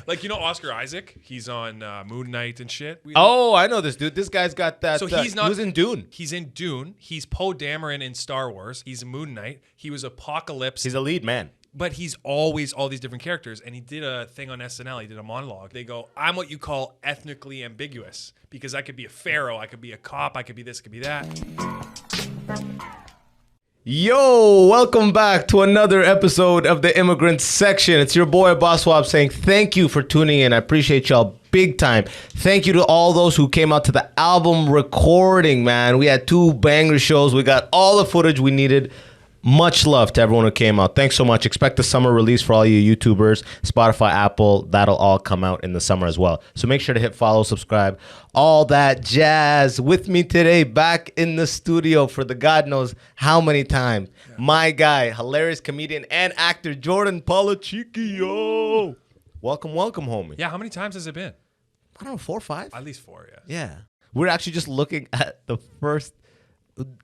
Like, you know Oscar Isaac? He's on Moon Knight and shit. I know this dude. This guy's got that. So he's not. He was in Dune. He's in Dune. He's Poe Dameron in Star Wars. He's Moon Knight. He was Apocalypse. He's a lead man. But he's always all these different characters. And he did a thing on SNL. He did a monologue. They go, I'm what you call ethnically ambiguous. Because I could be a pharaoh. I could be a cop. I could be this. I could be that. Yo, welcome back to another episode of the Immigrant Section. It's your boy Abbas Wahab saying thank you for tuning in. I appreciate y'all big time. Thank you to all those who came out to the album recording, man. We had 2 banger shows. We got all the footage we needed. Much love to everyone who came out. Thanks so much. Expect the summer release for all you YouTubers, Spotify, Apple. That'll all come out in the summer as well. So make sure to hit follow, subscribe, all that jazz. With me today, back in the studio for the God knows how many times, my guy, hilarious comedian and actor, Jordan Policicchio. Welcome, welcome, homie. Yeah, how many times has it been? I don't know, 4 or 5? At least 4, yeah. Yeah. We're actually just looking at the first...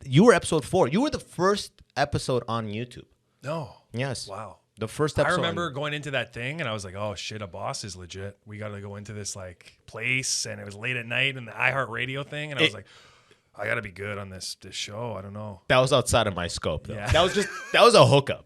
You were episode 4. You were the first episode on YouTube. No. Yes. Wow. The first episode. I remember going into that thing and I was like, oh shit, Abbas is legit. We got to go into this like place, and it was late at night and the iHeartRadio thing, and I was like, I got to be good on this show. I don't know. That was outside of my scope though. Yeah. That was a hookup.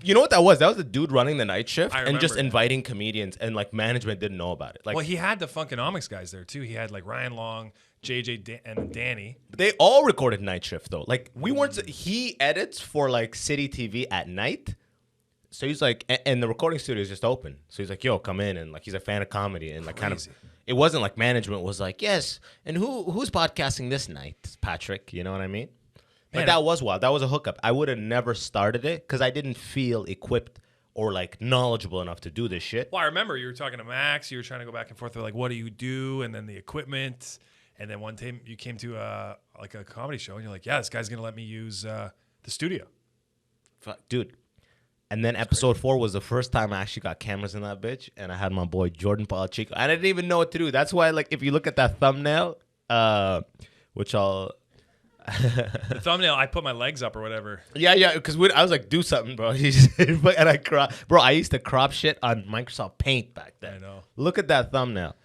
You know what that was? That was the dude running the night shift and just inviting comedians, and like management didn't know about it. Like, well, he had the Funkonomics guys there too. He had like Ryan Long, JJ, and Danny. They all recorded night shift though. Like we weren't. He edits for like City TV at night. So he's like, and the recording studio is just open. So he's like, yo, come in, and like he's a fan of comedy, and like kind of. It wasn't like management was like, yes, and who's podcasting this night, Patrick? You know what I mean? But that was wild. That was a hookup. I would have never started it because I didn't feel equipped or like knowledgeable enough to do this shit. Well, I remember you were talking to Max. You were trying to go back and forth with like, what do you do? And then the equipment. And then one time you came to a comedy show and you're like, yeah, this guy's going to let me use the studio. Fuck, dude. And then episode 4 was the first time I actually got cameras in that bitch. And I had my boy Jordan Policicchio. I didn't even know what to do. That's why, like, if you look at that thumbnail, which I'll... The thumbnail, I put my legs up or whatever. Yeah, because I was like, do something, bro. And I used to crop shit on Microsoft Paint back then. I know. Look at that thumbnail.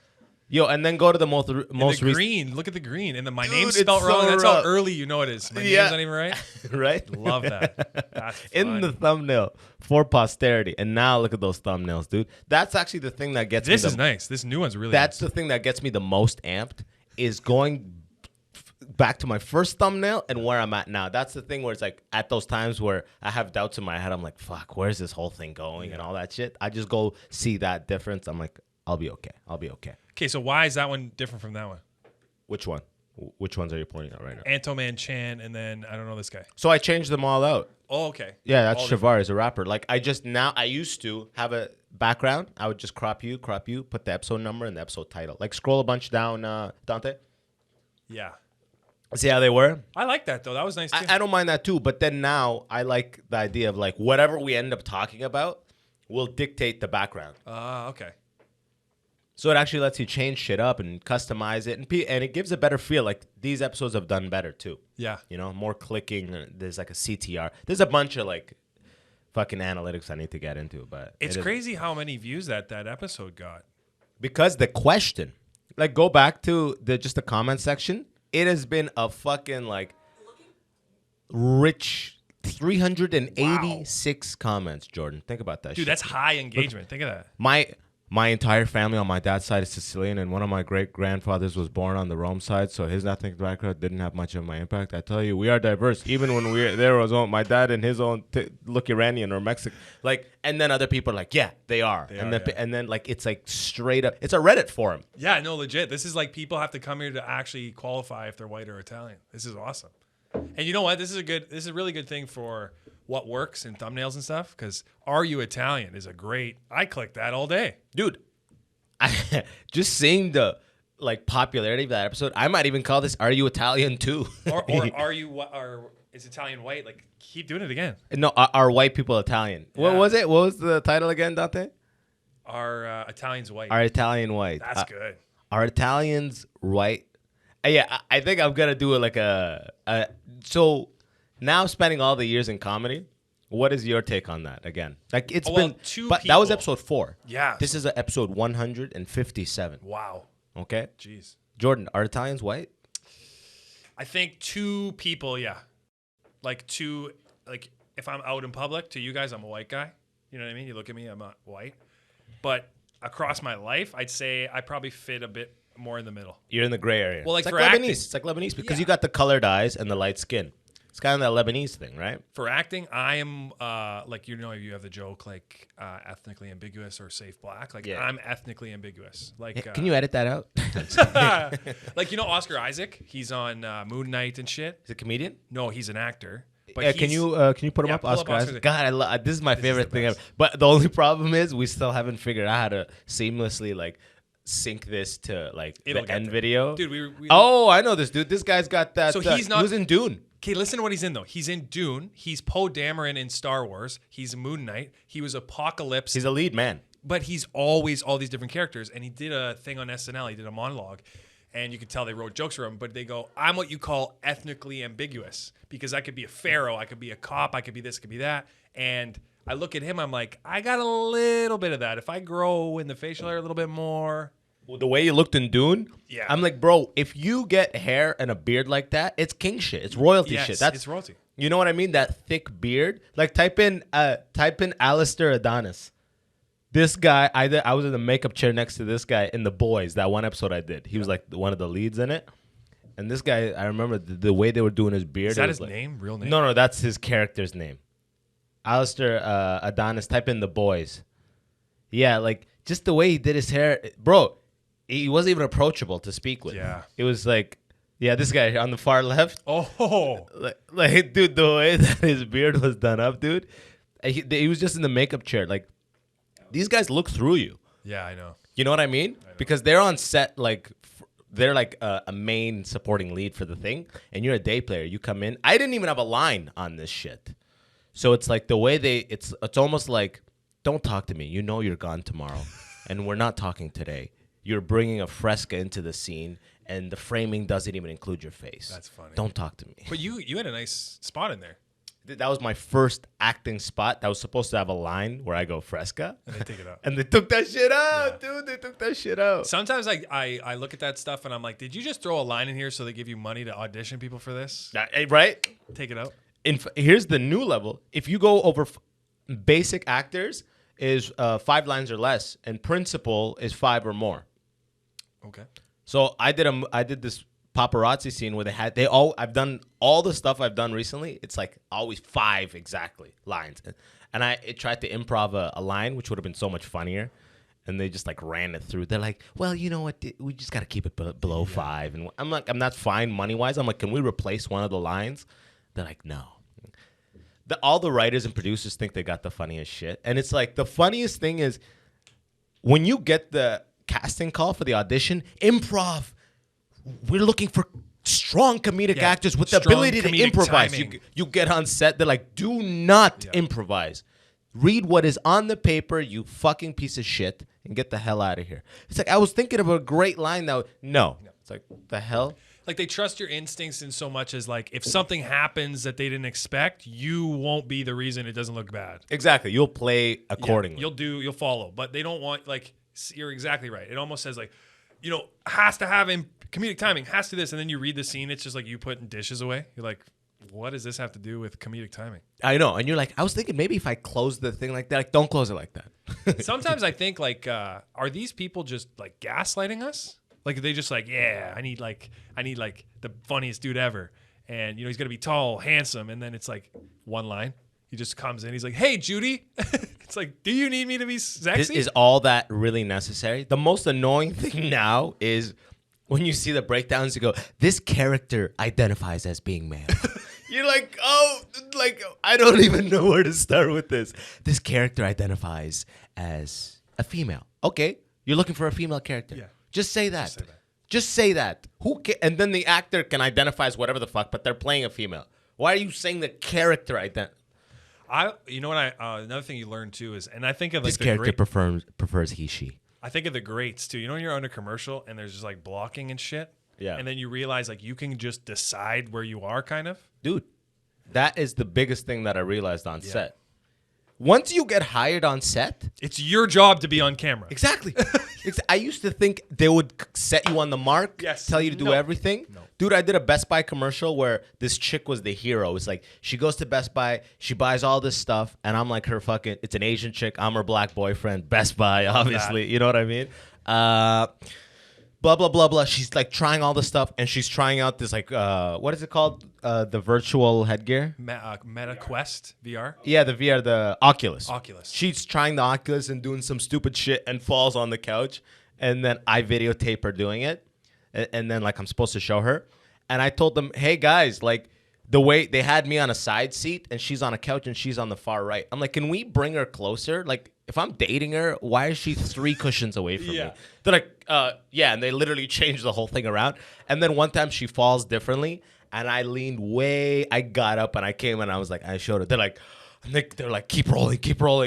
Yo, and then go to the most recent. Green. Look at the green. And my name's spelled wrong. That's how early you know it is. My name's not even right. Right? Love that. That's fun. In the thumbnail for posterity. And now look at those thumbnails, dude. That's actually the thing that gets me. This is nice. This new one's really That's the thing that gets me the most amped is going back to my first thumbnail and where I'm at now. That's the thing where it's like at those times where I have doubts in my head, I'm like, fuck, where's this whole thing going and all that shit. I just go see that difference. I'm like, I'll be okay. Okay, so why is that one different from that one? Which one? Which ones are you pointing at right now? Antoman Chan, and then I don't know this guy. So I changed them all out. Oh, okay. Yeah, that's Shavar, is a rapper. Like I used to have a background. I would just crop you, put the episode number and the episode title. Like scroll a bunch down, Dante. Yeah. See how they were? I like that though. That was nice too. I don't mind that too. But then now I like the idea of like whatever we end up talking about will dictate the background. Okay. So it actually lets you change shit up and customize it, and it gives a better feel. Like these episodes have done better too. Yeah. You know, more clicking. There's like a CTR. There's a bunch of like fucking analytics I need to get into, but it's crazy how many views that episode got. Because the question, like go back to the comment section. It has been a fucking like rich 386 comments, Jordan. Think about that. Dude, that's high engagement. Think of that. My entire family on my dad's side is Sicilian, and one of my great-grandfathers was born on the Rome side, so his ethnic background didn't have much of my impact. I tell you, we are diverse. Even when there was my dad and his own look Iranian or Mexican. Like, and then other people are like, yeah, they are. And then like it's like straight up. It's a Reddit forum. Yeah, no, legit. This is like people have to come here to actually qualify if they're white or Italian. This is awesome. And you know what? This is a really good thing for what works in thumbnails and stuff, because Are You Italian is I click that all day. Dude, I just seeing the like popularity of that episode, I might even call this Are You Italian too? or is Italian white? Like keep doing it again. No, are white people Italian? Yeah. What was it? What was the title again, Dante? Are Italians white? Are Italian white? That's good. Are Italians white? Yeah, I think I'm gonna do it like so now spending all the years in comedy, What is your take on that? Again, like it's Well, been, two but that was people. episode 4. Yeah. This is episode 157. Wow. Okay, Jeez. Jordan, are Italians white? I think 2 people, yeah. Like if I'm out in public, to you guys, I'm a white guy. You know what I mean? You look at me, I'm not white. But across my life, I'd say I probably fit a bit more in the middle. You're in the gray area. Well, like it's for like Lebanese. acting- It's like Lebanese because Yeah. you got the colored eyes and the light skin. It's kind of that Lebanese thing, right? For acting, I am like you have the joke like ethnically ambiguous or safe black. Like Yeah. I'm ethnically ambiguous. Like Can you edit that out? like Oscar Isaac? He's on Moon Knight and shit. Is it a comedian? No, he's an actor. But Yeah, can you put him Yeah, up, pull up Oscar Oscar Isaac? Isaac. God, this is my favorite the thing ever. best. But the only problem is we still haven't figured out how to seamlessly like sync this to like It'll the get end there. video. Dude, we Oh, I know this dude. This guy's got that. So he's not- He was in Dune. Okay, listen to what he's in though. He's in Dune. He's Poe Dameron in Star Wars. He's Moon Knight. He was Apocalypse. He's a lead man. But he's always all these different characters. And he did a thing on SNL. He did a monologue. And you could tell they wrote jokes for him. But they go, I'm what you call ethnically ambiguous. Because I could be a pharaoh. I could be a cop. I could be this. I could be that. And I look at him. I'm like, I got a little bit of that. If I grow in the facial hair a little bit more. The way you looked in Dune, Yeah. I'm like, bro, if you get hair and a beard like that, it's king shit. It's royalty Yes, shit. it's royalty. You know what I mean? That thick beard. Like type in Alistair Adonis. This guy, I was in the makeup chair next to this guy in The Boys, that one episode I did. He was like one of the leads in it. And this guy, I remember the way they were doing his beard. Is that it was his like, name? Real name? No, that's his character's name. Alistair Adonis. Type in The Boys. Yeah, like just the way he did his hair. Bro, he wasn't even approachable to speak with. Yeah. It was like, yeah, this guy on the far left. Oh. Like, dude, the way that his beard was done up, dude. He was just in the makeup chair. Like, these guys look through you. Yeah, I know. You know what I mean? Because they're on set, like, they're like a main supporting lead for the thing, and you're a day player. You come in. I didn't even have a line on this shit. So it's like the way it's almost like, don't talk to me. You know you're gone tomorrow, and we're not talking today. You're bringing a fresca into the scene, and the framing doesn't even include your face. That's funny. Don't talk to me. But you had a nice spot in there. That was my first acting spot that was supposed to have a line where I go fresca. And they take it out. And they took that shit out, dude. They took that shit out. Sometimes I look at that stuff and I'm like, did you just throw a line in here so they give you money to audition people for this? Right? Take it out. Here's the new level. If you go over basic actors is 5 lines or less, and principal is 5 or more. Okay. So I did this paparazzi scene where I've done all the stuff I've done recently. It's like always 5 exactly lines, and I tried to improv a line which would have been so much funnier, and they just like ran it through. They're like, well, you know what, we just got to keep it below 5, and I'm like, I'm not fine money wise. I'm like, can we replace one of the lines? They're like, no. All the writers and producers think they got the funniest shit, and it's like the funniest thing is when you get the casting call for the audition, improv. We're looking for strong comedic actors with the strong ability to comedic improvise. timing. You get on set, they're like, do not improvise. Read what is on the paper, you fucking piece of shit, and get the hell out of here. It's like, I was thinking of a great line now. No. It's like, the hell? Like they trust your instincts in so much as like if something happens that they didn't expect, you won't be the reason it doesn't look bad. Exactly. You'll play accordingly. You'll follow, but they don't want like you're exactly right. It almost says like, has to have comedic timing, has to this, and then you read the scene, it's just like you putting dishes away. You're like, what does this have to do with comedic timing? I know, and you're like, I was thinking maybe if I close the thing like that, like don't close it like that. Sometimes I think like, are these people just like gaslighting us? Like they just like, yeah, I need like the funniest dude ever, and he's gonna be tall, handsome, and then it's like one line. He just comes in. He's like, "Hey, Judy." It's like, do you need me to be sexy? Is all that really necessary? The most annoying thing now is when you see the breakdowns, you go, this character identifies as being male. You're like, oh, like, I don't even know where to start with this. This character identifies as a female. Okay, you're looking for a female character. Yeah. Just say that. Just say that. And then the actor can identify as whatever the fuck, but they're playing a female. Why are you saying the character Another thing you learn too is, and I think of like this character prefers he, she. I think of the greats too. When you're on a commercial and there's just like blocking and shit. Yeah. And then you realize like you can just decide where you are kind of. Dude, that is the biggest thing that I realized on set. once you get hired on set, It's your job to be on camera. exactly. I used to think they would set you on the mark, Yes. tell you to do No. everything. No. Dude, I did a Best Buy commercial where this chick was the hero. It's like she goes to Best Buy, she buys all this stuff, and I'm like her fucking. It's an Asian chick. I'm her black boyfriend. Best Buy, obviously. You know what I mean? Blah blah blah blah. She's like trying all this stuff, and she's trying out this like what is it called? The virtual headgear. Meta Quest VR. Yeah, the VR, the Oculus. Oculus. She's trying the Oculus and doing some stupid shit and falls on the couch. And then I videotape her doing it. And then, like, I'm supposed to show her. And I told them, hey, guys, like, the way they had me on a side seat and she's on a couch and she's on the far right. I'm like, can we bring her closer? Like, if I'm dating her, why is she 3 cushions away from me? They're like, yeah. And they literally changed the whole thing around. And then one time she falls differently. And I leaned way. I got up and I came and I was like, I showed her. They're like, keep rolling.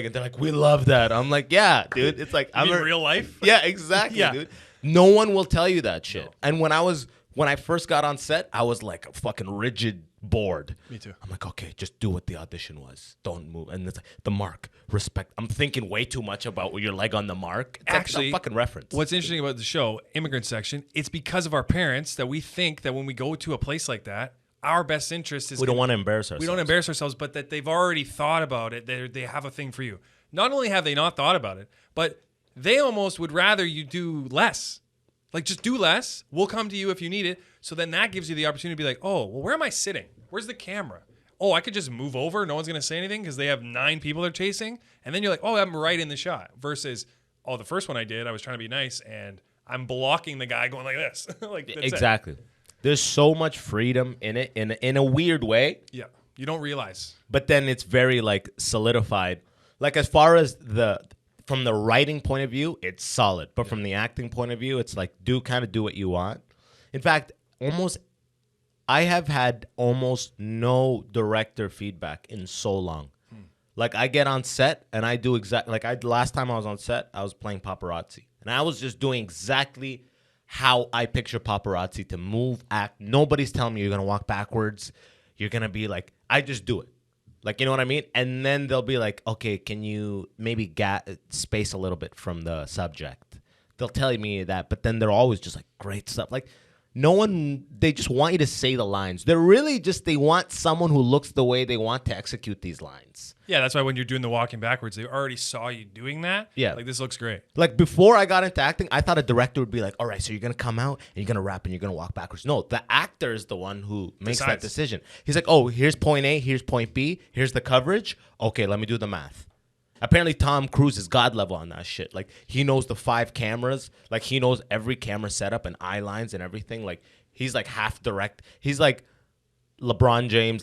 And they're like, we love that. I'm like, yeah, dude. It's like, I'm in real life. Yeah, exactly, Yeah. dude. No one will tell you that shit. No. And when I first got on set, I was like a fucking rigid board. Me too. I'm like, okay, just do what the audition was. Don't move. And it's like, the mark, respect. I'm thinking way too much about your leg on the mark. It's Actually, like a fucking reference. What's interesting about the show, Immigrant Section, it's because of our parents that we think that when we go to a place like that, our best interest is... We don't want to embarrass ourselves. We don't embarrass ourselves, but that they've already thought about it. They have a thing for you. Not only have they not thought about it, but they almost would rather you do less. Like, just do less. We'll come to you if you need it. So then that gives you the opportunity to be like, oh, well, where am I sitting? Where's the camera? Oh, I could just move over. No one's going to say anything because they have 9 people they're chasing. And then you're like, oh, I'm right in the shot. Versus, oh, the first one I did, I was trying to be nice, and I'm blocking the guy going like this. Like, that's exactly. It. There's so much freedom in it in a weird way. Yeah. You don't realize. But then it's very, like, solidified. Like, as far as from the writing point of view, it's solid. But from the acting point of view, it's like, do what you want. In fact, I have had almost no director feedback in so long. Like, I get on set and I do last time I was on set, I was playing paparazzi. And I was just doing exactly how I picture paparazzi to move, act. Nobody's telling me you're going to walk backwards. You're going to be like, I just do it. Like, you know what I mean? And then they'll be like, okay, can you maybe space a little bit from the subject? They'll tell me that, but then they're always just like, great stuff. Like, they just want you to say the lines. They're really they want someone who looks the way they want to execute these lines. Yeah, that's why when you're doing the walking backwards, they already saw you doing that. Yeah. Like, this looks great. Like, before I got into acting, I thought a director would be like, all right, so you're going to come out and you're going to rap and you're going to walk backwards. No, the actor is the one who makes that decision. He's like, oh, here's point A, here's point B, here's the coverage. Okay, let me do the math. Apparently, Tom Cruise is god level on that shit. Like, he knows the 5 cameras. Like, he knows every camera setup and eye lines and everything. Like, he's like half direct. He's like LeBron James,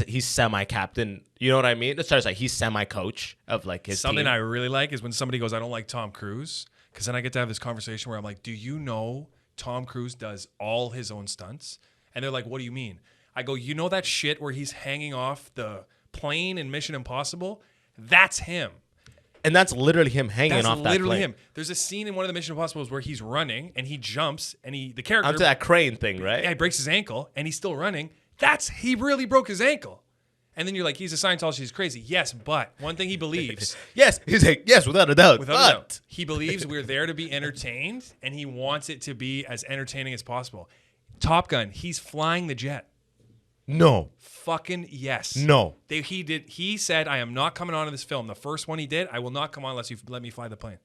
he's semi-captain. You know what I mean? It's like he's semi-coach of like his Something team. I really like is when somebody goes, I don't like Tom Cruise. Because then I get to have this conversation where I'm like, do you know Tom Cruise does all his own stunts? And they're like, what do you mean? I go, you know that shit where he's hanging off the plane in Mission Impossible? That's him. And that's literally him hanging off that plane. That's literally him. There's a scene in one of the Mission Impossibles where he's running and he jumps and the character... Onto that crane thing, right? Yeah, he breaks his ankle and he's still running. He really broke his ankle. And then you're like, he's a Scientologist, he's crazy. Yes, but one thing he believes... yes, he's like, yes, without a doubt. Without a doubt. He believes we're there to be entertained and he wants it to be as entertaining as possible. Top Gun, he's flying the jet. No. Fucking yes. No. He said, I am not coming on to this film. The first one he did, I will not come on unless you let me fly the plane.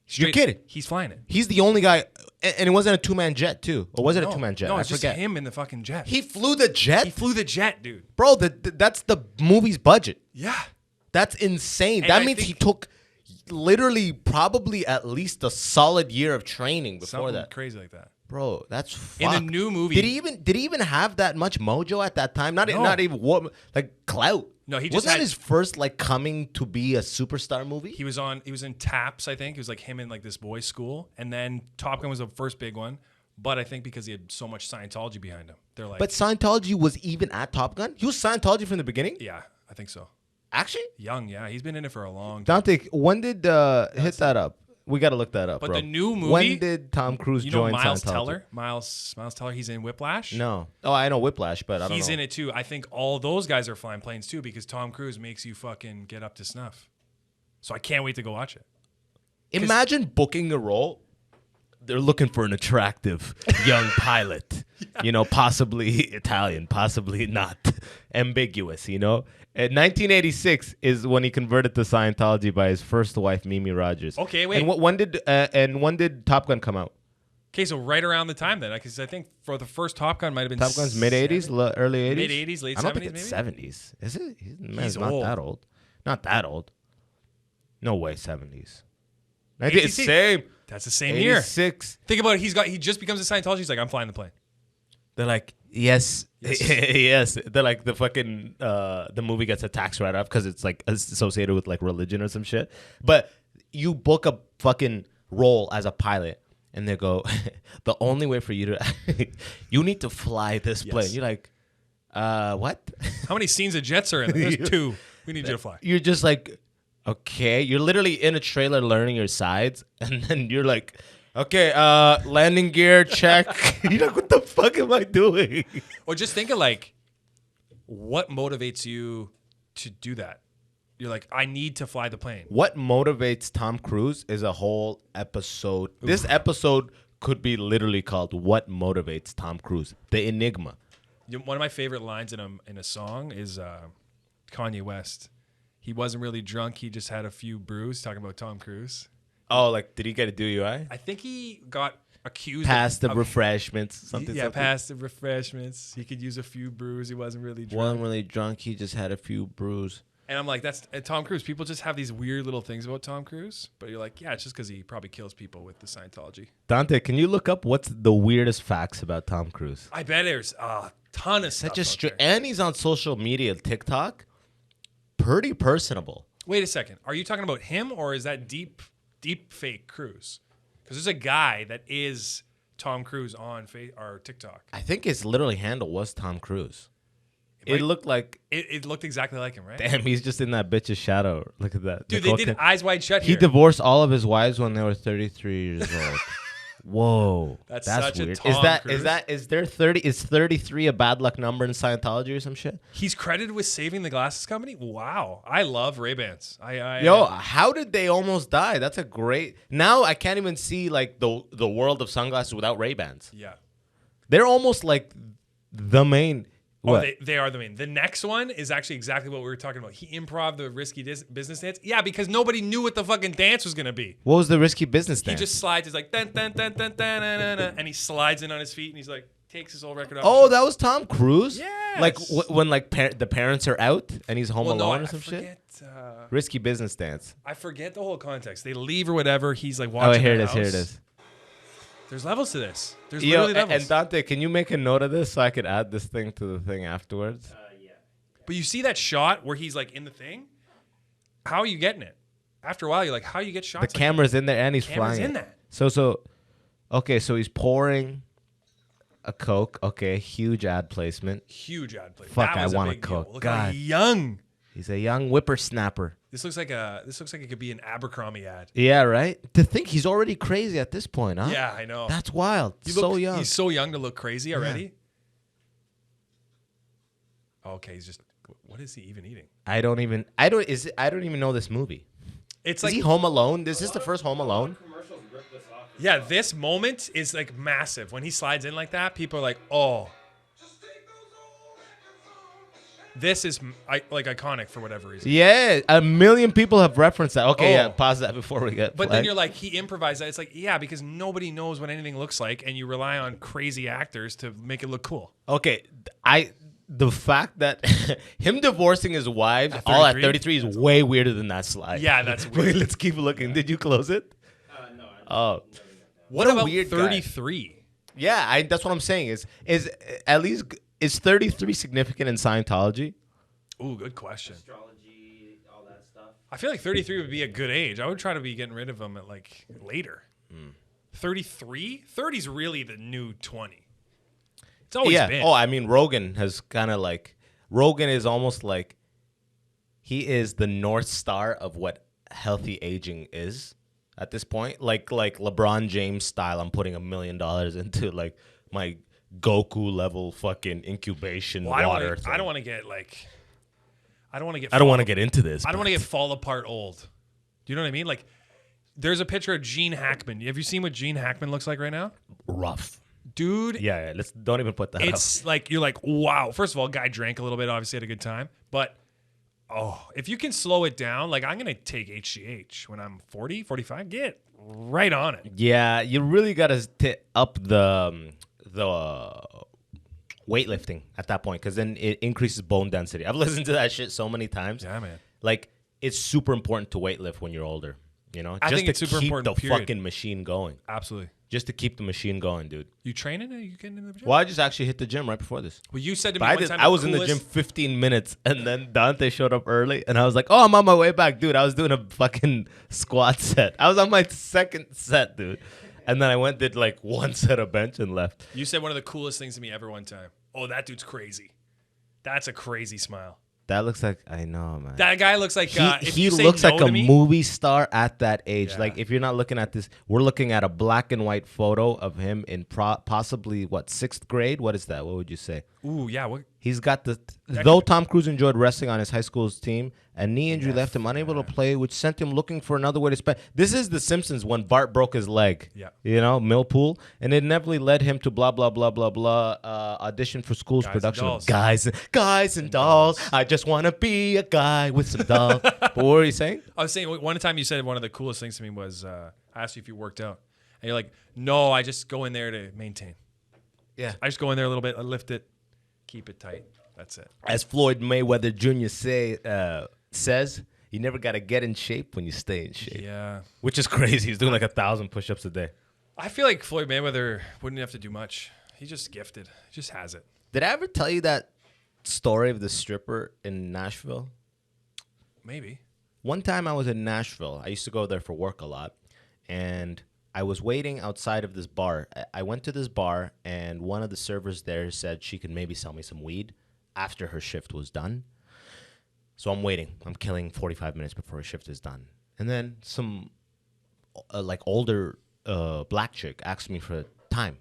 You're kidding. He's flying it. He's the only guy, and it wasn't a 2-man jet too. Or was it a 2-man jet? No, it's just him in the fucking jet. He flew the jet? He flew the jet, dude. Bro, that's the movie's budget. Yeah. That's insane. And that means he took literally probably at least a solid year of training before that. Crazy like that. Bro, that's fucked. In the new movie. Did he even have that much mojo at that time? Not even like clout. No, he just wasn't that his first like coming to be a superstar movie? He was in TAPS, I think. It was like him in like this boys' school. And then Top Gun was the first big one. But I think because he had so much Scientology behind him. They're like, but Scientology was even at Top Gun? He was Scientology from the beginning? Yeah, I think so. Actually? Young, yeah. He's been in it for a long time. Dante, when did hit that up? We got to look that up, But bro. the new movie. When did Tom Cruise you know join Miles Scientology? Teller? Miles Teller, he's in Whiplash. No. Oh, I know Whiplash, but I don't know. He's in it too. I think all those guys are flying planes too because Tom Cruise makes you fucking get up to snuff. So I can't wait to go watch it. Imagine booking a role. They're looking for an attractive young pilot. You know, possibly Italian, possibly not. Ambiguous, you know? In 1986 is when he converted to Scientology by his first wife, Mimi Rogers. Okay, wait. And when did Top Gun come out? Okay, so right around the time then, because I think for the first Top Gun might have been Top Gun's mid 80s, early 80s, mid 80s, late 70s. I don't think maybe? it's 70s. Is it? He's not old. that old. Not that old. No way, 70s. It's It's same. That's the same year. 86. Think about it. He just becomes a Scientologist. He's like, I'm flying the plane. They're like, yes. Yes. They're like the fucking the movie gets a tax write-off because it's like associated with like religion or some shit. But you book a fucking role as a pilot and they go, the only way for you to you need to fly this plane. You're like, what? How many scenes of jets are in there? There's 2. We need you to fly. You're just like, okay. You're literally in a trailer learning your sides, and then you're like, okay, landing gear check. You're like, what the fuck am I doing? Or just think of like, what motivates you to do that? You're like, I need to fly the plane. What motivates Tom Cruise is a whole episode. This episode could be literally called "What Motivates Tom Cruise?" The Enigma. One of my favorite lines in a song is Kanye West. He wasn't really drunk. He just had a few brews. Talking about Tom Cruise. Oh, like did he get a DUI? I think he got accused. Past the of refreshments. Something. past the refreshments. He could use a few brews. He wasn't really drunk. Wasn't really drunk. He just had a few brews. And I'm like, that's Tom Cruise. People just have these weird little things about Tom Cruise. But you're like, yeah, it's just because he probably kills people with the Scientology. Dante, can you look up what's the weirdest facts about Tom Cruise? I bet there's a ton of stuff. And he's on social media, TikTok. Pretty personable. Wait a second. Are you talking about him or is that deep fake Cruise? Because there's a guy that is Tom Cruise on or TikTok. I think his literally handle was Tom Cruise. It looked like... It looked exactly like him, right? Damn, he's just in that bitch's shadow. Look at that. Dude, they did Eyes Wide Shut He here. divorced all of his wives when they were 33 years old. Whoa. That's such weird. a Tom Cruise. Is there 30? Is 33 a bad luck number in Scientology or some shit? He's credited with saving the glasses company? Wow. I love Ray-Bans. Yo, how did they almost die? That's a great... Now I can't even see like the world of sunglasses without Ray-Bans. Yeah. They're almost like the main... What? Oh, they are the main. The next one is actually exactly what we were talking about. He improv the risky business dance. Yeah, because nobody knew what the fucking dance was going to be. What was the risky business dance? He just slides. He's like, dun, dun, dun, dun, dun, dun, dun, dun, and he slides in on his feet, and he's like, takes his whole record off. Oh, that was Tom Cruise? Yes. Like when like the parents are out and he's home alone or some shit? Risky business dance. I forget the whole context. They leave or whatever. He's like Oh, watching here it their is. Here house. it is. There's levels to this. There's Yo, literally levels. and Dante, can you make a note of this so I could add this thing to the thing afterwards? Yeah. But you see that shot where he's like in the thing? How are you getting it? After a while, you're like, how do you get shots? The camera's in there and he's camera's flying. in that. Okay, so he's pouring a Coke. Okay, huge ad placement. Huge ad play. Fuck, That was I want a a big deal. Coke. Look God. how young. He's a young whippersnapper. This looks like it could be an Abercrombie ad. Yeah, right? To think he's already crazy at this point, huh? Yeah, I know. That's wild. He Young. He's so young to look crazy already. Okay, he's just. What is he even eating? I don't even know this movie. It's Is like he Home Alone? Is this the first Home Alone? Commercials rip this off. yeah, this moment is like massive. When he slides in like that, people are like, oh. This is like iconic for whatever reason. Yeah, 1 million people have referenced that. Okay, Oh. yeah, pause that before we get. But then flagged. you're like, he improvised that. It's like, yeah, because nobody knows what anything looks like, and you rely on crazy actors to make it look cool. Okay, the fact that him divorcing his wives all at 33 is way weirder than that slide. Yeah, that's Wait, weird. let's keep looking. Did you close it? No. Oh, What a about weird guy. 33? Yeah, that's what I'm saying. Is at least is 33 significant in Scientology? Ooh, good question. Astrology, all that stuff. I feel like 33 would be a good age. I would try to be getting rid of them at like later. 33? 30's really the new 20. It's always been. Oh, I mean, Rogan has kind of like Rogan is almost like he is the North Star of what healthy aging is. at this point. Like LeBron James style, I'm putting $1 million into like my Goku level fucking incubation water. I don't want to get like. I don't want to get. I don't want to get into this. I don't want to get fall apart old. Do you know what I mean? Like, there's a picture of Gene Hackman. Have you seen what Gene Hackman looks like right now? Rough. Dude. Yeah, let's don't even put that It's up. like, you're like, wow. First of all, guy drank a little bit, obviously had a good time. But, if you can slow it down, like, I'm going to take HGH when I'm 40, 45. Get right on it. Yeah, you really got to up the weightlifting at that point, because then it increases bone density. I've listened to that shit so many times. Yeah, man. Like, it's super important to weightlift when you're older. You know, I think it's super keep important, the period. fucking machine going. Absolutely. Just to keep the machine going, dude. You training? Are you getting in the gym? Well, I just actually hit the gym right before this. Well, you said to me But one time I was in the gym 15 minutes, and then Dante showed up early, and I was like, oh, I'm on my way back. Dude, I was doing a fucking squat set. I was on my second set, dude. And then I went did like one set of bench and left. You said one of the coolest things to me ever one time. Oh, that dude's crazy. That's a crazy smile. That looks like, I know, man. That guy looks like if he you say looks no like a to me, movie star at that age. Yeah. Like, if you're not looking at this, we're looking at a black and white photo of him in possibly, what, 6th grade? What is that? What would you say? Ooh, yeah. What? He's got though Tom Cruise enjoyed wrestling on his high school's team, a knee injury left him unable to play, which sent him looking for another way to spend. This is The Simpsons when Bart broke his leg. Yeah. You know, Millpool. And it inevitably led him to blah, blah, blah, blah, blah, audition for school's Guys and production Dolls. of Guys and Dolls. I just want to be a guy with some dolls. But what were you saying? I was saying one time you said one of the coolest things to me was I asked you if you worked out, and you're like, "No, I just go in there to maintain. Yeah. I just go in there a little bit, I lift it, keep it tight. That's it." As Floyd Mayweather Jr. says, you never got to get in shape when you stay in shape. Yeah. Which is crazy. He's doing like 1,000 push-ups a day. I feel like Floyd Mayweather wouldn't have to do much. He's just gifted. He just has it. Did I ever tell you that story of the stripper in Nashville? Maybe. One time I was in Nashville. I used to go there for work a lot. And I was waiting outside of this bar. I went to this bar, and one of the servers there said she could maybe sell me some weed after her shift was done. So I'm waiting. I'm killing 45 minutes before her shift is done. And then some like older black chick asked me for time.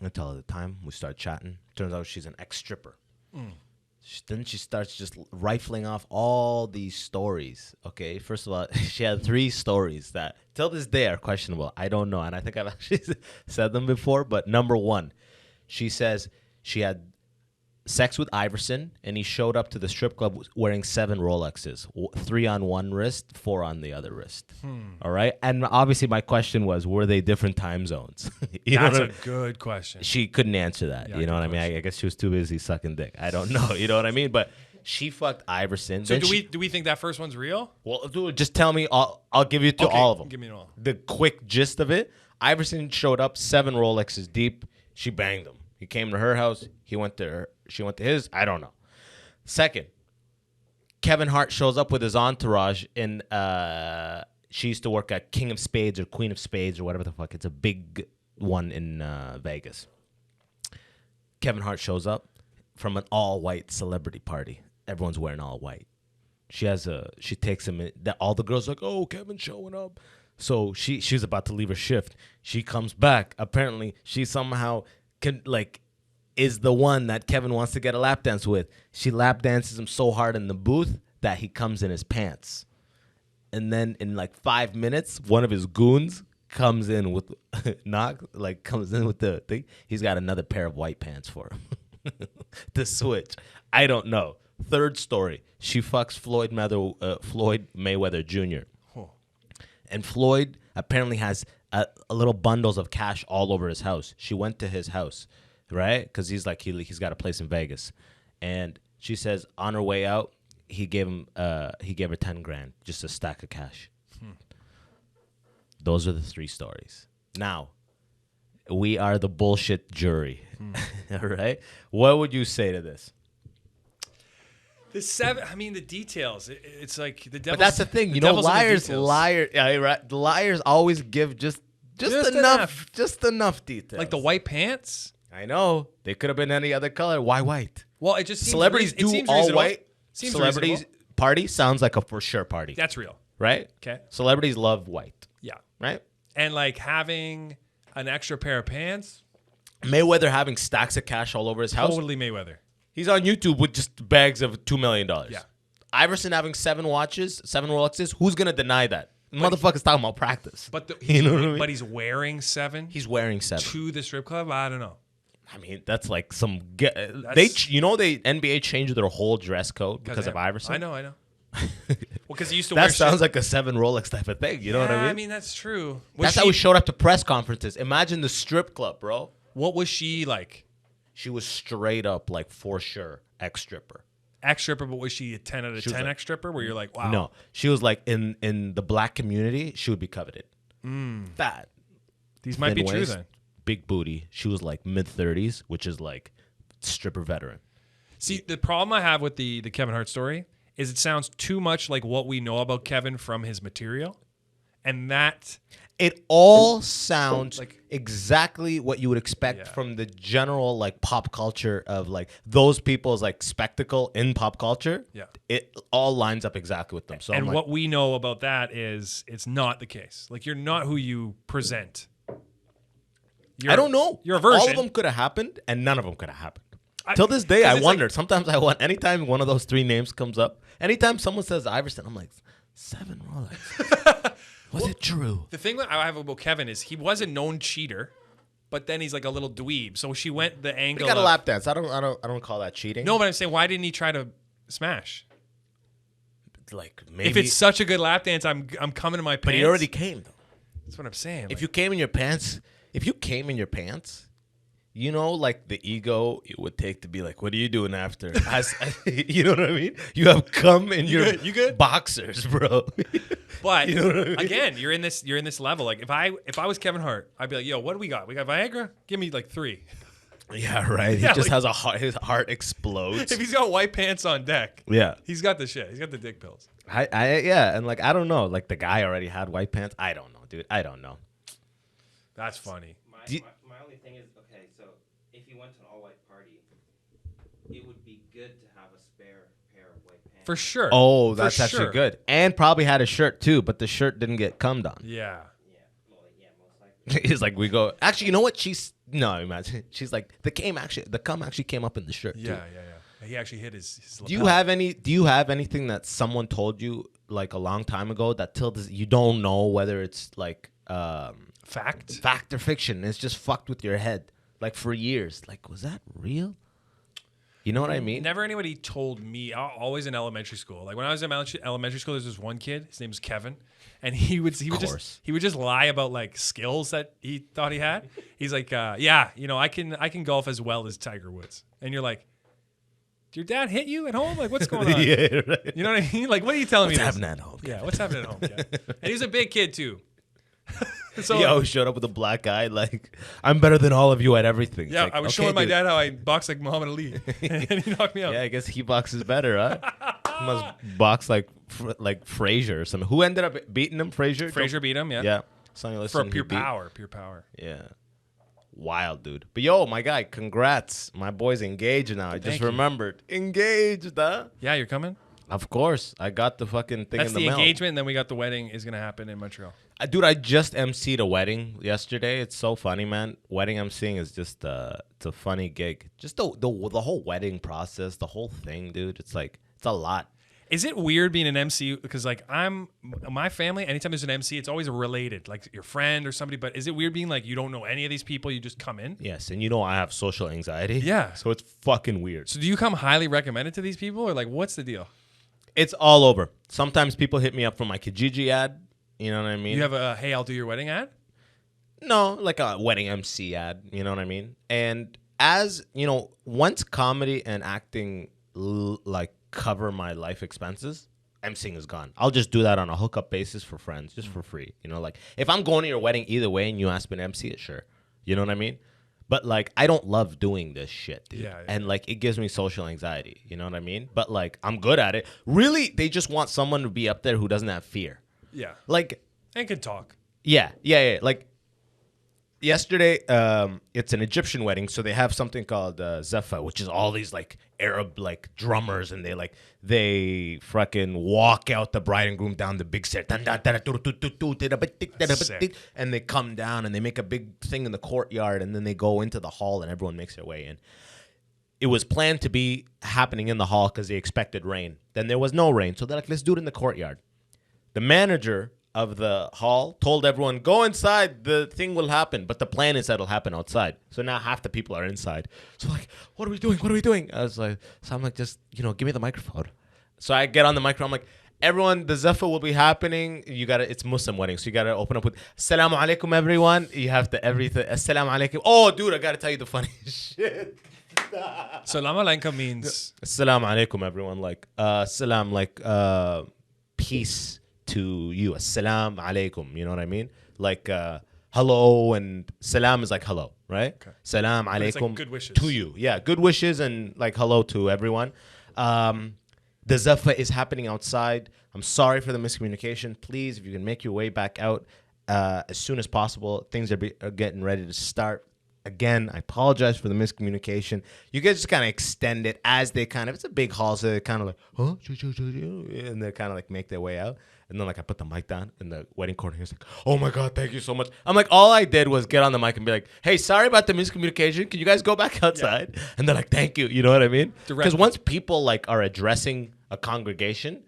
I tell her the time. We start chatting. Turns out she's an ex-stripper. Then she starts just rifling off all these stories. Okay, first of all, she had 3 stories that till this day are questionable. I don't know, and I think I've actually said them before. But number 1, she says she had sex with Iverson, and he showed up to the strip club wearing 7 Rolexes, 3 on one wrist, 4 on the other wrist. All right, and obviously my question was, were they different time zones? That's a good question. She couldn't answer that. Yeah, You know good what I mean? I guess she was too busy sucking dick. I don't know. You know what I mean? But she fucked Iverson. So Then do we think that first one's real? Well, dude, just tell me. I'll give you to all of them. Give me it all. The quick gist of it: Iverson showed up 7 Rolexes deep. She banged him. He came to her house. He went to her. She went to his. I don't know. Second, Kevin Hart shows up with his entourage, and she used to work at King of Spades or Queen of Spades or whatever the fuck. It's a big one in Vegas. Kevin Hart shows up from an all-white celebrity party. Everyone's wearing all white. She takes him in. All the girls are like, oh, Kevin's showing up. So she's about to leave her shift. She comes back. Apparently, she somehow is the one that Kevin wants to get a lap dance with. She lap dances him so hard in the booth that he comes in his pants. And then in like 5 minutes, one of his goons comes in with comes in with the thing. He's got another pair of white pants for him. To switch. I don't know. Third story. She fucks Floyd Mayweather Jr. Oh. And Floyd apparently has a little bundles of cash all over his house. She went to his house, right? Because he's he's got a place in Vegas, and she says on her way out, he gave her $10,000, just a stack of cash. Those are the 3 stories. Now, we are the bullshit jury, all right? What would you say to this? The 7. I mean, the details. It's like the devil. But that's the thing, you know, liars always give just enough details. Like the white pants. I know they could have been any other color. Why white? Well, it just seems Celebrities it seems do all reasonable. white. Seems Celebrities reasonable. party sounds like a for sure party, That's real. right? Okay. Celebrities love white. Yeah. right? And like having an extra pair of pants, Mayweather having stacks of cash all over his house. totally Mayweather. He's on YouTube with just bags of $2 million. Yeah. Iverson having 7 watches, 7 Rolexes. Who's gonna deny that? Motherfucker's talking about practice. But You know what I mean? But he's wearing 7 He's wearing 7. to the strip club. I don't know. I mean, that's like some. They NBA changed their whole dress code because of Iverson. I know. Well, because he used to wear That sounds shit. like a 7 Rolex type of thing. You know what I mean? I mean, that's true. That's how he showed up to press conferences. Imagine the strip club, bro. What was she like? She was straight up like for sure ex-stripper. Ex-stripper, but was she a 10 out of 10 like- ex-stripper where you're like, wow. No, she was like in the black community. She would be coveted. Fat, These might be thin true waist, then. big booty. She was like mid-30s, which is like stripper veteran. See, the problem I have with the Kevin Hart story is it sounds too much like what we know about Kevin from his material. And that... It all sounds Like- exactly what you would expect Yeah. from the general like pop culture of like those people's like spectacle in pop culture. Yeah. It all lines up exactly with them. So And I'm like, what we know about that is it's not the case. Like, you're not who you present. I don't know. You're a version. All of them could have happened, and none of them could have happened. I- Till this day, 'cause I it's wonder. like- Sometimes I want. Anytime one of those 3 names comes up, anytime someone says Iverson, I'm like, 7 Rolex. Was it true? The thing that I have about Kevin is he was a known cheater, but then he's like a little dweeb. So she went the He angle got a of- lap dance. I don't call that cheating. No, but I'm saying, why didn't he try to smash? like maybe If it's such a good lap dance, I'm coming to my pants. but he already came though. That's what I'm saying. If you came in your pants, you know, like the ego it would take to be like, what are you doing after? You know what I mean? You have cum in your good? You good? boxers, bro. But You know what I mean? again, you're in this level. Like if I was Kevin Hart, I'd be like, yo, what do we got? We got Viagra? Give me like 3. Yeah, right. Yeah, he just like- has a heart. His heart explodes. If he's got white pants on deck, Yeah. he's got the shit. He's got the dick pills. Yeah, and like I don't know, like the guy already had white pants. I don't know, dude. I don't know. That's funny. My only thing is, okay, so if you went to an all-white party, it would be good to have a spare pair of white pants. For sure. Oh, For that's actually sure. good. And probably had a shirt too, but the shirt didn't get cummed on. Yeah. Yeah, well, yeah, most likely. He's like, we go. Actually, you know what? Imagine. She's like, the cum actually came up in the shirt. Yeah, too. yeah. He actually hit his Do you lapel. do you have anything that someone told you like a long time ago that till this you don't know whether it's like fact or fiction? It's just fucked with your head like for years. Like, was that real? You know what I mean? Never anybody told me. Always in elementary school. Like when I was in elementary school, there was this one kid. His name was Kevin, and he would just lie about like skills that he thought he had. He's like, yeah, you know, I can golf as well as Tiger Woods, and you're like, did your dad hit you at home? Like, what's going on? Yeah, right. You know what I mean? Like, what are you telling What's me? happening at home? Yeah, what's happening at home? Yeah. And he was a big kid too. So He always showed up with a black eye, like, I'm better than all of you at everything. It's yeah, like, I was okay, showing my dude. dad how I box like Muhammad Ali, and he knocked me out. Yeah, I guess he boxes better, huh? He must box like Frazier or something. Who ended up beating him? Frazier? Frazier beat him, yeah. Yeah. Sonny For Liston, pure he beat- power, pure power. Yeah. Wild, dude. But yo, my guy, congrats. My boy's engaged now. I just Thank you. remembered. Engaged, huh? Yeah, you're coming. Of course. I got the fucking thing That's in the the mail. engagement, and then we got the wedding is gonna happen in Montreal. Dude, I just emceed a wedding yesterday. It's so funny, man. Wedding emceeing is just it's a funny gig. Just the whole wedding process, the whole thing, dude. It's like it's a lot. Is it weird being an MC? Because like my family, anytime there's an MC, it's always related, like your friend or somebody. But is it weird being like you don't know any of these people, you just come in? Yes, and you know I have social anxiety. Yeah. So it's fucking weird. So do you come highly recommended to these people, or like what's the deal? It's all over. Sometimes people hit me up for my Kijiji ad. You know what I mean? You have a hey, I'll do your wedding ad. No, like a wedding MC ad. You know what I mean? And as you know, once comedy and acting like cover my life expenses, emceeing is gone. I'll just do that on a hookup basis for friends, just for free. You know, like if I'm going to your wedding either way and you ask me to MC it, sure. You know what I mean? But like I don't love doing this shit, dude. Yeah. And like it gives me social anxiety. You know what I mean? But like I'm good at it. Really, they just want someone to be up there who doesn't have fear. Yeah, Like and can talk. yeah. Like yesterday, it's an Egyptian wedding, so they have something called Zepha, which is all these like Arab like drummers, and they fucking walk out the bride and groom down the big stairs, and they come down and they make a big thing in the courtyard, and then they go into the hall and everyone makes their way in. It was planned to be happening in the hall because they expected rain. Then there was no rain, so they're like, let's do it in the courtyard. The manager of the hall told everyone, go inside, the thing will happen. But the plan is that it'll happen outside. So now half the people are inside. So like, what are we doing? What are we doing? I was like, so I'm like, just, give me the microphone. So I get on the microphone. I'm like, everyone, the Zepha will be happening. It's Muslim wedding. So you got to open up with, Assalamu alaikum, everyone. You have to everything. Assalamu alaikum. Oh, dude, I got to tell you the funny shit. Salam alaikum means Assalamu alaikum, everyone. Like, salam, like, peace to you. Assalam alaikum. You know what I mean? Like hello, and salam is like hello, right? Okay. Salam alaikum, like good wishes to you. Yeah, good wishes and like hello to everyone. The Zepha is happening outside. I'm sorry for the miscommunication. Please, if you can make your way back out as soon as possible. Things are getting ready to start. Again, I apologize for the miscommunication. You guys just kind of extend it as they it's a big hall, so they kind of like, huh? And they kind of like make their way out. And then like I put the mic down in the wedding coordinator. He's like, oh my God, thank you so much. I'm like, all I did was get on the mic and be like, hey, sorry about the miscommunication. Can you guys go back outside? Yeah. And they're like, thank you. You know what I mean? Because once people like are addressing a congregation,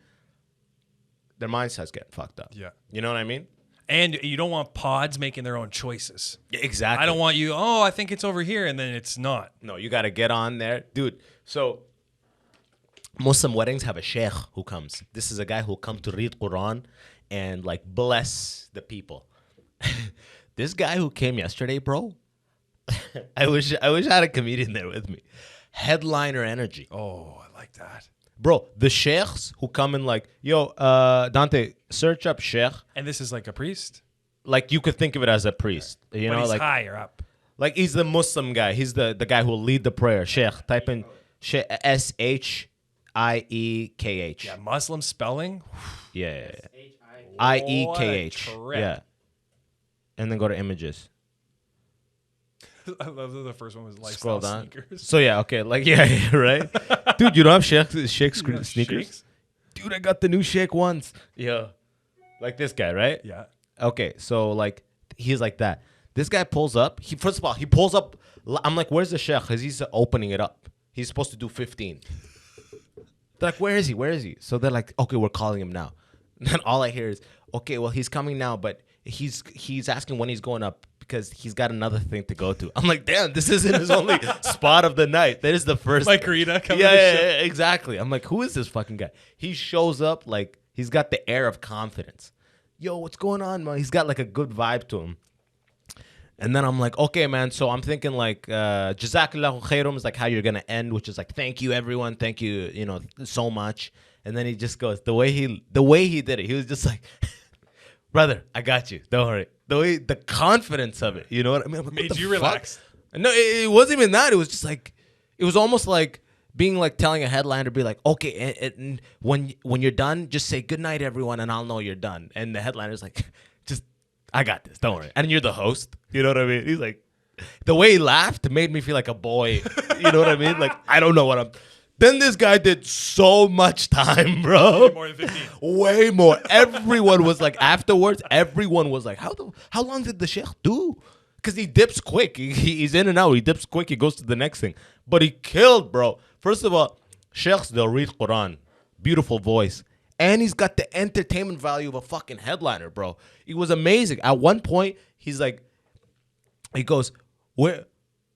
their mindset's getting fucked up. Yeah. You know what I mean? And you don't want pods making their own choices. Yeah, exactly. I don't want you, I think it's over here, and then it's not. No, you got to get on there. Dude, so Muslim weddings have a sheikh who comes. This is a guy who'll come to read Quran and like bless the people. This guy who came yesterday, bro, I wish I had a comedian there with me. Headliner energy. Oh, I like that. Bro, the sheikhs who come in like, yo, Dante, search up sheikh. And this is like a priest? Like you could think of it as a priest. You but know, he's like higher up. Like he's the Muslim guy. He's the guy who will lead the prayer. Sheikh. Type in SHIEKH. Yeah, Muslim spelling? Yeah. IEKH. Yeah. And then go to images. I love that the first one was lifestyle Scroll down. sneakers. So yeah, okay, like yeah, right. Dude, you don't have Sheikh sneakers? Sheiks? Dude, I got the new Sheikh ones. Yeah, like this guy, right? Yeah. Okay, so like he's like that. This guy pulls up. First of all, he pulls up. I'm like, where's the Sheikh? Because he's opening it up. He's supposed to do 15. They're like, where is he? Where is he? So they're like, okay, we're calling him now. And then all I hear is, okay, well, he's coming now, but he's asking when he's going up because he's got another thing to go to. I'm like, damn, this isn't his only spot of the night. That is the first. Like Rita coming yeah, exactly. I'm like, who is this fucking guy? He shows up like he's got the air of confidence. Yo, what's going on, man? He's got like a good vibe to him. And then I'm like, okay, man. So I'm thinking like, Jazakallahu khairum is like how you're gonna end, which is like, thank you, everyone, thank you, so much. And then he just goes the way he did it. He was just like, brother, I got you. Don't worry. The confidence of it, you know what I mean? Like, made you relax. No, it wasn't even that. It was just like, it was almost like being like telling a headliner, be like, okay, and when you're done, just say good night, everyone, and I'll know you're done. And the headliner's like, just, I got this. Don't worry. And you're the host. You know what I mean? He's like, the way he laughed made me feel like a boy. You know what I mean? Like, I don't know what I'm. Then this guy did so much time, bro. Way more than 15. Way more. Everyone was like, afterwards, everyone was like, how long did the sheikh do? Because he dips quick. He's in and out. He dips quick. He goes to the next thing. But he killed, bro. First of all, sheikhs, they'll read Quran. Beautiful voice. And he's got the entertainment value of a fucking headliner, bro. It was amazing. At one point, he goes,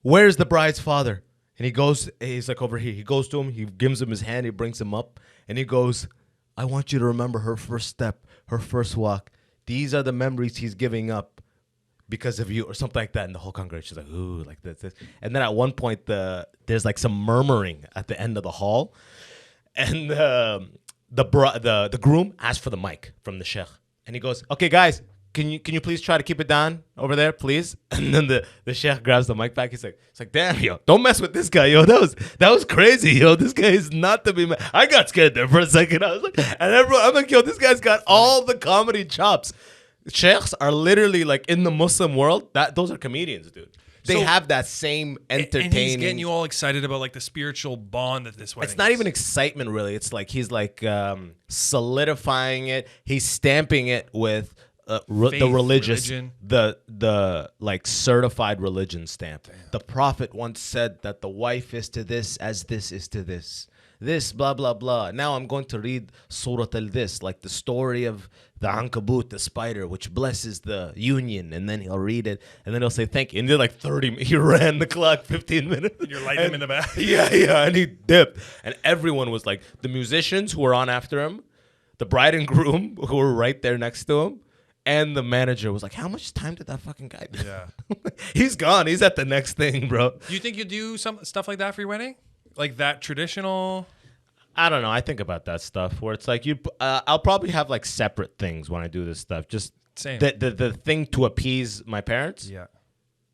where's the bride's father? And he's like over here. He goes to him. He gives him his hand. He brings him up. And he goes, I want you to remember her first step, her first walk. These are the memories he's giving up because of you, or something like that. And the whole congregation's like, ooh, like this. And then at one point, there's like some murmuring at the end of the hall. And the groom asked for the mic from the sheikh. And he goes, okay, guys, can you please try to keep it down over there, please? And then the sheikh grabs the mic back. It's like, damn, yo, don't mess with this guy, yo. That was crazy, yo. This guy is not to be mad. I got scared there for a second. I was like, and everyone, I'm like, yo, this guy's got all the comedy chops. sheikhs are literally like in the Muslim world. Those are comedians, dude. They So- have that same entertaining. And he's getting you all excited about like the spiritual bond that this wedding. It's not is. even excitement, really. It's like he's like solidifying it. He's stamping it with the Faith, religious, religion. the like certified religion stamp. The prophet once said that the wife is to this as this is to this. This blah blah blah. Now I'm going to read Surah al-this, like the story of the Ankabut, the spider, which blesses the union, and then he'll read it, and then he'll say thank you. And they're like 30. He ran the clock 15 minutes. You're lighting him in the back. Yeah, and he dipped, and everyone was like the musicians who were on after him, the bride and groom who were right there next to him, and the manager was like, "How much time did that fucking guy do?" Yeah. He's gone. He's at the next thing, bro. Do you think you do some stuff like that for your wedding? Like that traditional? I don't know. I think about that stuff where it's like I'll probably have like separate things when I do this stuff. Just Same. the thing to appease my parents. Yeah.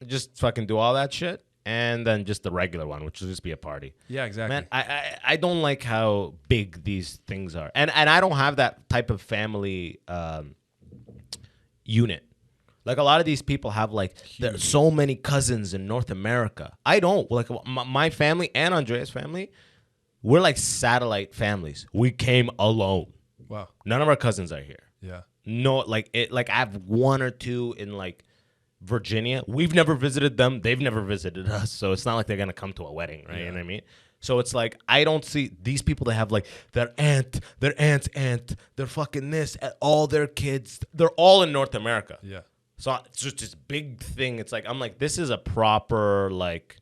Just fucking do all that shit, and then just the regular one, which will just be a party. Yeah, exactly. Man, I don't like how big these things are, and I don't have that type of family unit. Like a lot of these people have like there's so many cousins in North America. I don't. Like my family and Andrea's family, we're like satellite families. We came alone. Wow. None of our cousins are here. Yeah. No, like I have one or two in like Virginia. We've never visited them. They've never visited us. So it's not like they're gonna come to a wedding, right? Yeah. You know what I mean? So it's like I don't see these people that have like their aunt's aunt, their fucking this, all their kids. They're all in North America. Yeah. So it's just this big thing. It's like I'm like, this is a proper like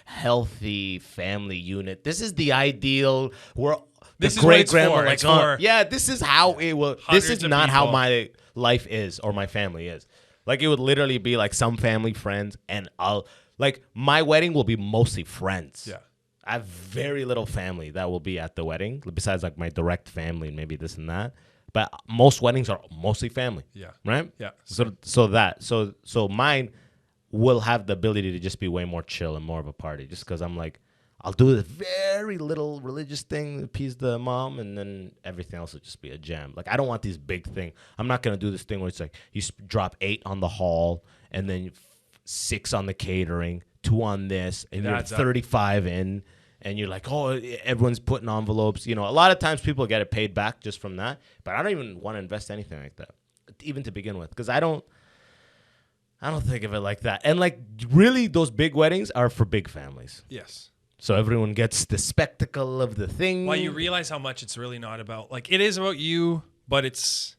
healthy family unit. This is the ideal where This the is what it's great-grandma, for. like, It's for yeah, this is how it will. This hundreds is of not how people. my life is or my family is. Like it would literally be like some family friends, and I'll like my wedding will be mostly friends. Yeah. I have very little family that will be at the wedding, besides like my direct family and maybe this and that. But most weddings are mostly family. Yeah. Right? Yeah. So mine will have the ability to just be way more chill and more of a party, just because I'm like, I'll do a very little religious thing, appease the mom, and then everything else will just be a jam. Like I don't want these big thing. I'm not gonna do this thing where it's like you drop 8 on the hall and then 6 on the catering, 2 on this, and you're That's 35 in. And you're like, oh, everyone's putting envelopes. You know, a lot of times people get it paid back just from that. But I don't even want to invest anything like that, even to begin with, because I don't think of it like that. And like, really, those big weddings are for big families. Yes. So everyone gets the spectacle of the thing. Well, you realize how much it's really not about. Like it is about you, but it's.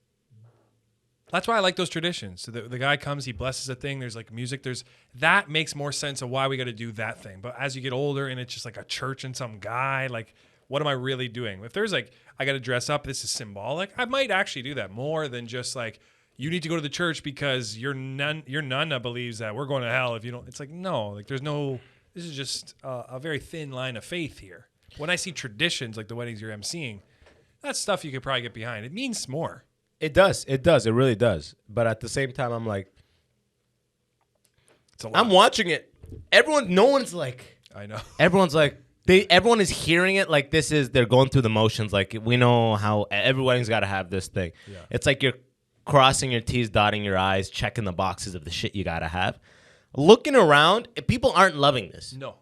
That's why I like those traditions. So the guy comes, he blesses a thing. There's like music. That makes more sense of why we got to do that thing. But as you get older and it's just like a church and some guy, like, what am I really doing? If there's like, I got to dress up, this is symbolic. I might actually do that more than just like, you need to go to the church because your nonna believes that we're going to hell if you don't. It's like, no, like there's no, this is just a very thin line of faith here. When I see traditions like the weddings you're emceeing, that's stuff you could probably get behind. It means more. It does. It really does. But at the same time, I'm like, It's a lot. I'm watching it. No one's like, I know. everyone's like, everyone is hearing it like this is, they're going through the motions. Like we know how every wedding's got to have this thing. Yeah. It's like you're crossing your T's, dotting your I's, checking the boxes of the shit you got to have. Looking around, people aren't loving this. No.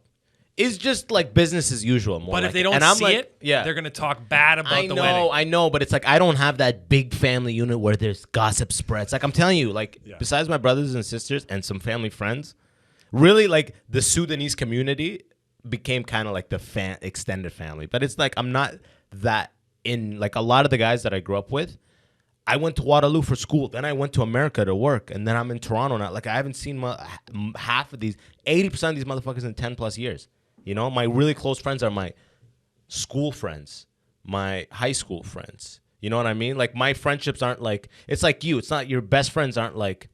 It's just like business as usual. More But like if they don't And I'm see like, it, yeah, they're going to talk bad about the wedding. I know, but it's like I don't have that big family unit where there's gossip spreads. Like I'm telling you, like besides my brothers and sisters and some family friends, really like the Sudanese community became kind of like the extended family. But it's like I'm not that in like a lot of the guys that I grew up with. I went to Waterloo for school. Then I went to America to work. And then I'm in Toronto now. Like I haven't seen half of these, 80% of these motherfuckers in 10 plus years. You know, my really close friends are my school friends, my high school friends. You know what I mean? Like my friendships aren't like, it's like you. It's not, your best friends aren't like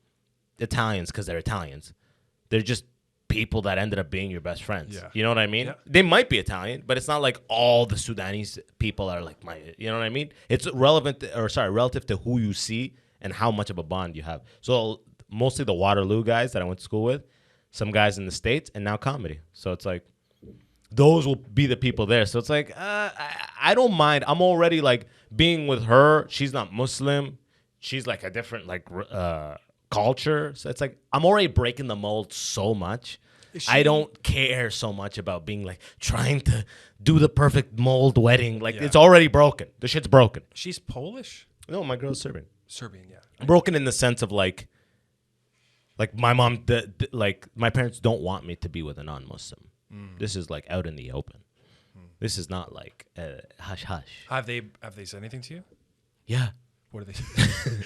Italians because they're Italians. They're just people that ended up being your best friends. Yeah. You know what I mean? Yeah. They might be Italian, but it's not like all the Sudanese people are like my, you know what I mean? It's relative to who you see and how much of a bond you have. So mostly the Waterloo guys that I went to school with, some guys in the States, and now comedy. So it's like, those will be the people there. So it's like, I don't mind. I'm already like being with her. She's not Muslim. she's like a different like culture. So it's like I'm already breaking the mold so much. I don't care so much about being like trying to do the perfect mold wedding. Like it's already broken. The shit's broken. She's Polish? No, my girl's Serbian. Serbian, yeah. Broken in the sense of like my mom, like my parents don't want me to be with a non-Muslim. This is like out in the open. This is not like hush hush. Have they said anything to you? Yeah. What do they say?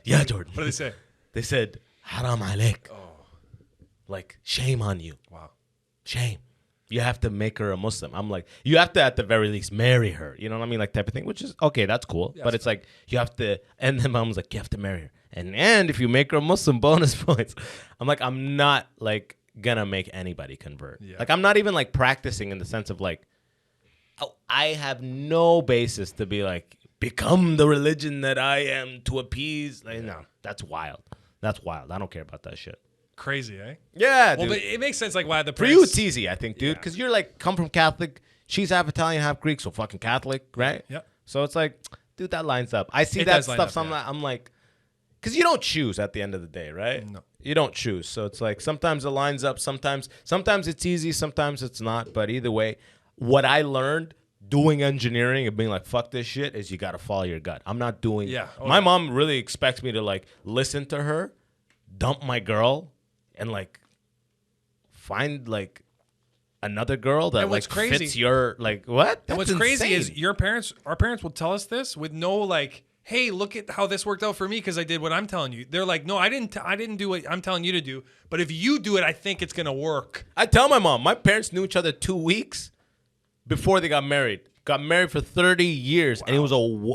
Yeah, Jordan. What do they say? They said haram alaik. Oh, Like shame on you. wow. Shame. You have to make her a Muslim. I'm like, you have to at the very least marry her. You know what I mean? Like type of thing, which is okay. That's cool. Yeah, but it's like you have to. And then mom's like, you have to marry her. And if you make her a Muslim, bonus points. I'm like, I'm not like gonna make anybody convert. Yeah. Like I'm not even like practicing in the sense of like, oh, I have no basis to be like become the religion that I am to appease. Like, no, that's wild. That's wild. I don't care about that shit. Crazy, eh? Yeah, Well, dude. but it makes sense like why the For you, it's easy, I think, dude, because you're like come from Catholic. She's half Italian, half Greek, so fucking Catholic, right? Yeah. So it's like, dude, that lines up. I see It that does line stuff. up, So yeah. I'm like, because you don't choose at the end of the day, right? No. You don't choose. So it's like sometimes it lines up. Sometimes it's easy. Sometimes it's not. But either way, what I learned doing engineering and being like, fuck this shit, is you got to follow your gut. I'm not doing. Yeah. Oh, my yeah. mom really expects me to like listen to her, dump my girl, and like find like another girl that And what's like crazy- fits your like what? And what's That's crazy is insane. our parents will tell us this with no like, hey, look at how this worked out for me because I did what I'm telling you. They're like, no, I didn't do what I'm telling you to do. But if you do it, I think it's gonna work. I tell my mom, my parents knew each other 2 weeks before they got married. Got married for 30 years, and it was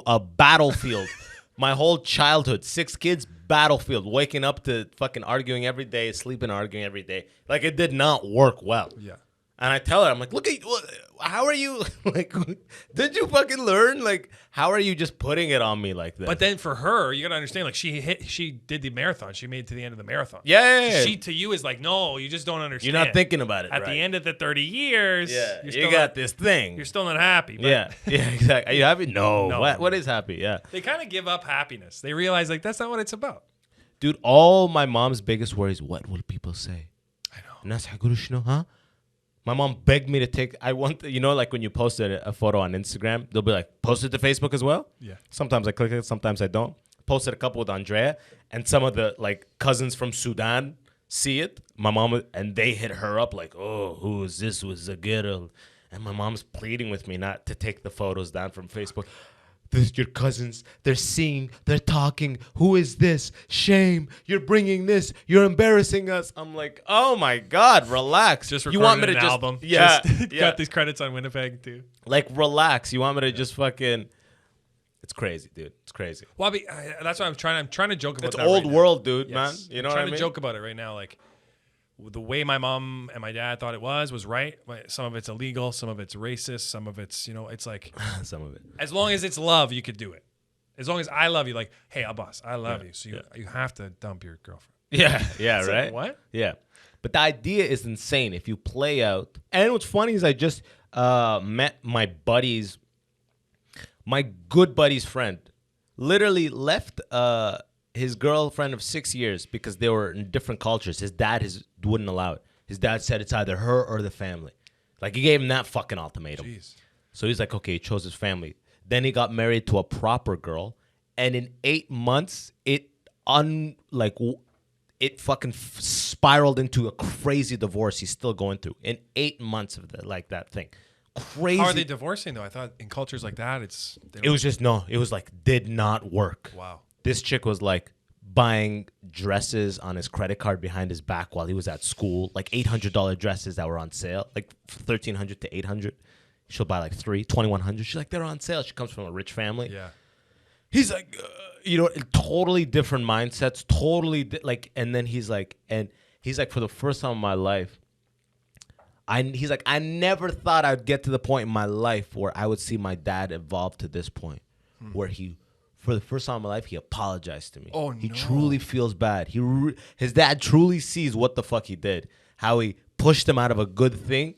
a battlefield. My whole childhood, 6 kids, battlefield. Waking up to fucking arguing every day, sleeping arguing every day. Like, it did not work well. Yeah. And I tell her, I'm like, look at you. How are you? Like, did you fucking learn? Like, how are you just putting it on me like that? But then for her, you gotta understand, like she did the marathon. She made it to the end of the marathon. Yeah. She to you is like, no, you just don't understand. You're not thinking about it. At right. the end of the 30 years, Yeah. you're You still got not, this thing. You're still not happy. But Yeah. Yeah, exactly. Are you happy? No. No. What is happy? Yeah. They kind of give up happiness. They realize like that's not what it's about. Dude, all my mom's biggest worries, what will people say? I know. الناس هيقولوا شنو, huh? My mom begged me to take, like when you post a photo on Instagram, they'll be like, post it to Facebook as well? Yeah. Sometimes I click it, sometimes I don't. Posted a couple with Andrea, and some of the like cousins from Sudan see it. My mom, and they hit her up like, oh, who is this? Was a girl. And my mom's pleading with me not to take the photos down from Facebook. This is your cousins. They're seeing. They're talking. Who is this? Shame. You're bringing this. You're embarrassing us. I'm like, oh my God, relax. Just you want me to an just album. Yeah, Just yeah. got these credits on Winnipeg too. Like, relax. You want me to just fucking? It's crazy, dude. It's crazy. Well, that's what I'm trying to joke about. It's that old right now. world, dude, Yes. man. You know I'm what I trying mean? to joke about it right now. Like the way my mom and my dad thought it was right. Some of it's illegal. Some of it's racist. Some of it's it's like Some of it. as long as it's love, you could do it. As long as I love you, like, hey, Abbas, I love you. So you have to dump your girlfriend. Yeah, yeah, It's right. like, what? Yeah, but the idea is insane. If you play out, and what's funny is I just met my good buddy's friend. Literally left his girlfriend of 6 years because they were in different cultures. His dad wouldn't allow it. His dad said it's either her or the family. Like, he gave him that fucking ultimatum. Jeez. So he's like, okay, he chose his family. Then he got married to a proper girl, and in 8 months, it fucking spiraled into a crazy divorce. He's still going through in 8 months of that thing. Crazy. How are they divorcing though? I thought in cultures like that, It was just no. It was like did not work. Wow. This chick was like buying dresses on his credit card behind his back while he was at school, like $800 dresses that were on sale, like $1,300 to $800. She'll buy like $2,100. She's like, they're on sale. She comes from a rich family. Yeah. He's like, totally different mindsets, and then he's like, for the first time in my life, he's like, I never thought I'd get to the point in my life where I would see my dad evolve to this point, where for the first time in my life, he apologized to me. Oh, He no. truly feels bad. His dad truly sees what the fuck he did, how he pushed him out of a good thing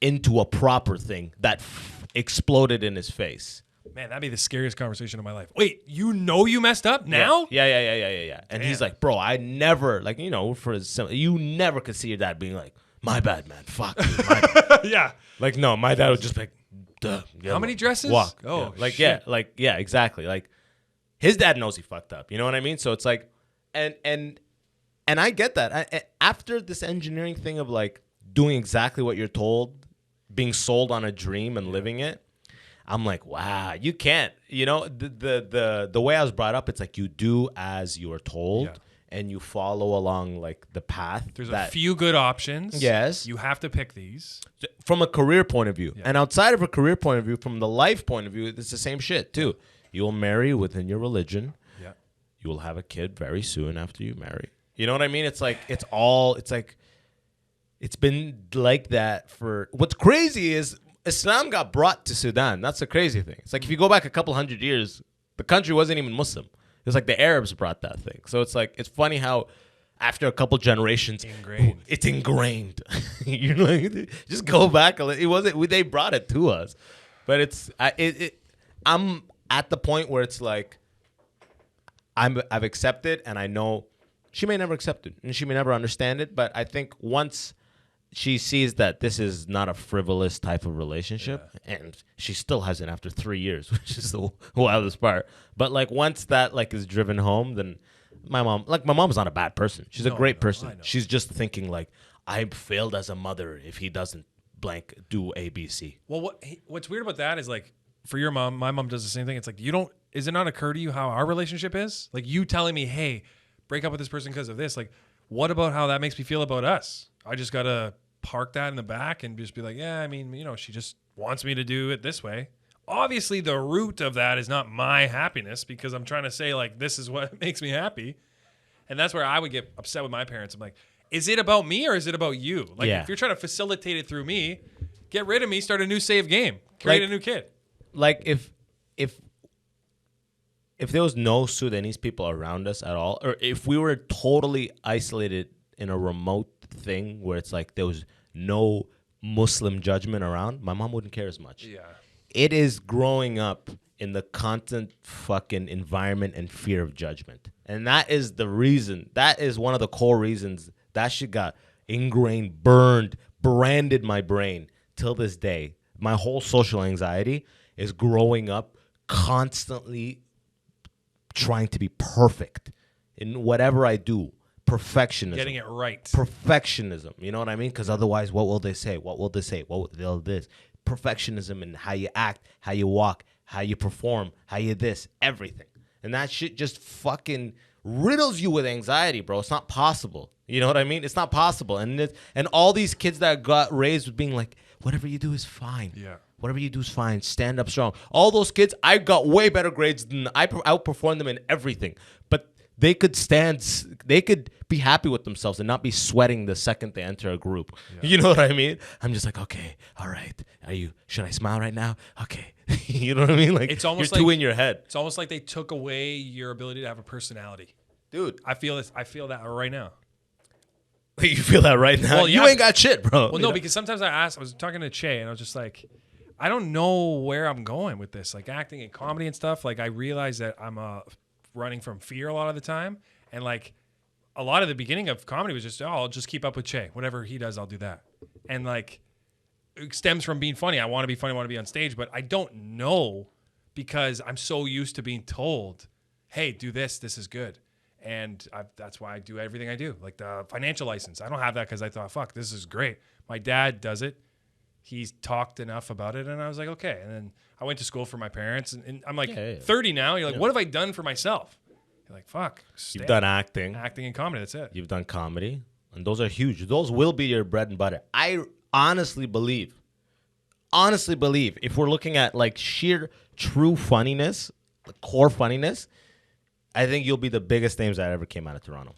into a proper thing that exploded in his face. Man, that'd be the scariest conversation of my life. Wait, you know you messed up now? Yeah. And he's like, bro, I never, like, you know, you never could see your dad being like, my bad, man. Fuck you. My bad. Yeah. Like, no, my dad would just be like, duh. How many dresses? Walk. Oh, yeah. shit. Yeah, exactly. Like, his dad knows he fucked up. You know what I mean? So it's like, and I get that. After this engineering thing of like doing exactly what you're told, being sold on a dream and living it, I'm like, wow, you can't. You know, the way I was brought up, it's like you do as you are told, and you follow along like the path. There's a few good options. Yes, you have to pick these from a career point of view, and outside of a career point of view, from the life point of view, it's the same shit too. You'll marry within your religion. Yeah, you will have a kid very soon after you marry. You know what I mean? It's like it's been like that for. What's crazy is Islam got brought to Sudan. That's the crazy thing. It's like if you go back a couple hundred years, the country wasn't even Muslim. It was like the Arabs brought that thing. So it's like it's funny how after a couple generations, it's ingrained. You're like, just go back. It wasn't. They brought it to us, but I'm at the point where it's like I've accepted, and I know she may never accept it, and she may never understand it. But I think once she sees that this is not a frivolous type of relationship, and she still hasn't after 3 years, which is the wildest part. But like once that like is driven home, then my mom's not a bad person. She's a great person. She's just thinking like, I failed as a mother if he doesn't blank do A, B, C. Well, what's weird about that is like for your mom, my mom does the same thing. It's like does it not occur to you how our relationship is? Like you telling me, hey, break up with this person because of this. Like, what about how that makes me feel about us? I just gotta park that in the back and just be like, yeah, I mean, you know, she just wants me to do it this way. Obviously, the root of that is not my happiness because I'm trying to say, like, this is what makes me happy. And that's where I would get upset with my parents. I'm like, is it about me or is it about you? Like, if you're trying to facilitate it through me, get rid of me, start a new save game, create a new kid. Like, if there was no Sudanese people around us at all, or if we were totally isolated in a remote thing where it's like there was no Muslim judgment around, my mom wouldn't care as much. Yeah. It is growing up in the constant fucking environment and fear of judgment. And that is the reason, that is one of the core reasons that shit got ingrained, branded my brain till this day. My whole social anxiety is growing up constantly trying to be perfect in whatever I do. Perfectionism. Getting it right. Perfectionism. You know what I mean? Because otherwise, what will they say? What will they say? What will they'll this? Perfectionism in how you act, how you walk, how you perform, how you this, everything. And that shit just fucking riddles you with anxiety, bro. It's not possible. You know what I mean? It's not possible. And all these kids that got raised with being like, whatever you do is fine. Yeah. Whatever you do is fine. Stand up strong. All those kids, I got way better grades than I outperformed them in everything. But they could be happy with themselves and not be sweating the second they enter a group. Yeah. You know what I mean? I'm just like, okay, all right. Should I smile right now? Okay. You know what I mean? Like, it's almost you're too in your head. It's almost like they took away your ability to have a personality. Dude. I feel that right now. You feel that right now? Well, you ain't got shit, bro. Well, no, because sometimes I was talking to Che and I was just like, I don't know where I'm going with this. Like acting and comedy and stuff. Like I realize that I'm running from fear a lot of the time. And like a lot of the beginning of comedy was just, I'll just keep up with Che. Whatever he does, I'll do that. And like it stems from being funny. I want to be funny. I want to be on stage. But I don't know because I'm so used to being told, hey, do this. This is good. And that's why I do everything I do. Like the financial license. I don't have that because I thought, fuck, this is great. My dad does it. He's talked enough about it. And I was like, okay. And then I went to school for my parents. And I'm like 30 now. You're like, what have I done for myself? You're like, fuck. You've done acting. Acting and comedy. That's it. You've done comedy. And those are huge. Those will be your bread and butter. I honestly believe, if we're looking at like sheer true funniness, core funniness, I think you'll be the biggest names that ever came out of Toronto.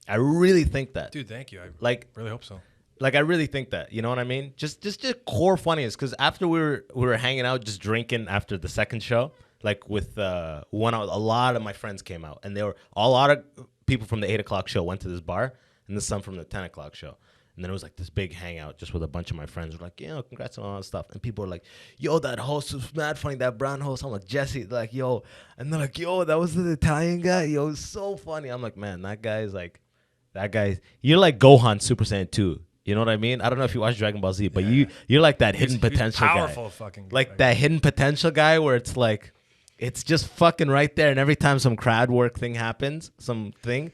I really think that. Dude, thank you. I really hope so. Like, I really think that. You know what I mean? Just core funniness. Because after we were hanging out, just drinking after the second show, like with a lot of my friends came out. And a lot of people from the 8 o'clock show went to this bar, and some from the 10 o'clock show. And then it was like this big hangout just with a bunch of my friends. We're like, congrats on all that stuff. And people are like, yo, that host was mad funny, that brown host. I'm like, Jesse. They're like, yo. And they're like, yo, that was the Italian guy. Yo, it's so funny. I'm like, man, that guy, you're like Gohan Super Saiyan 2. You know what I mean? I don't know if you watch Dragon Ball Z, but you're like that hidden potential powerful guy. Fucking like that hidden potential guy where it's like, it's just fucking right there. And every time some crowd work thing happens, something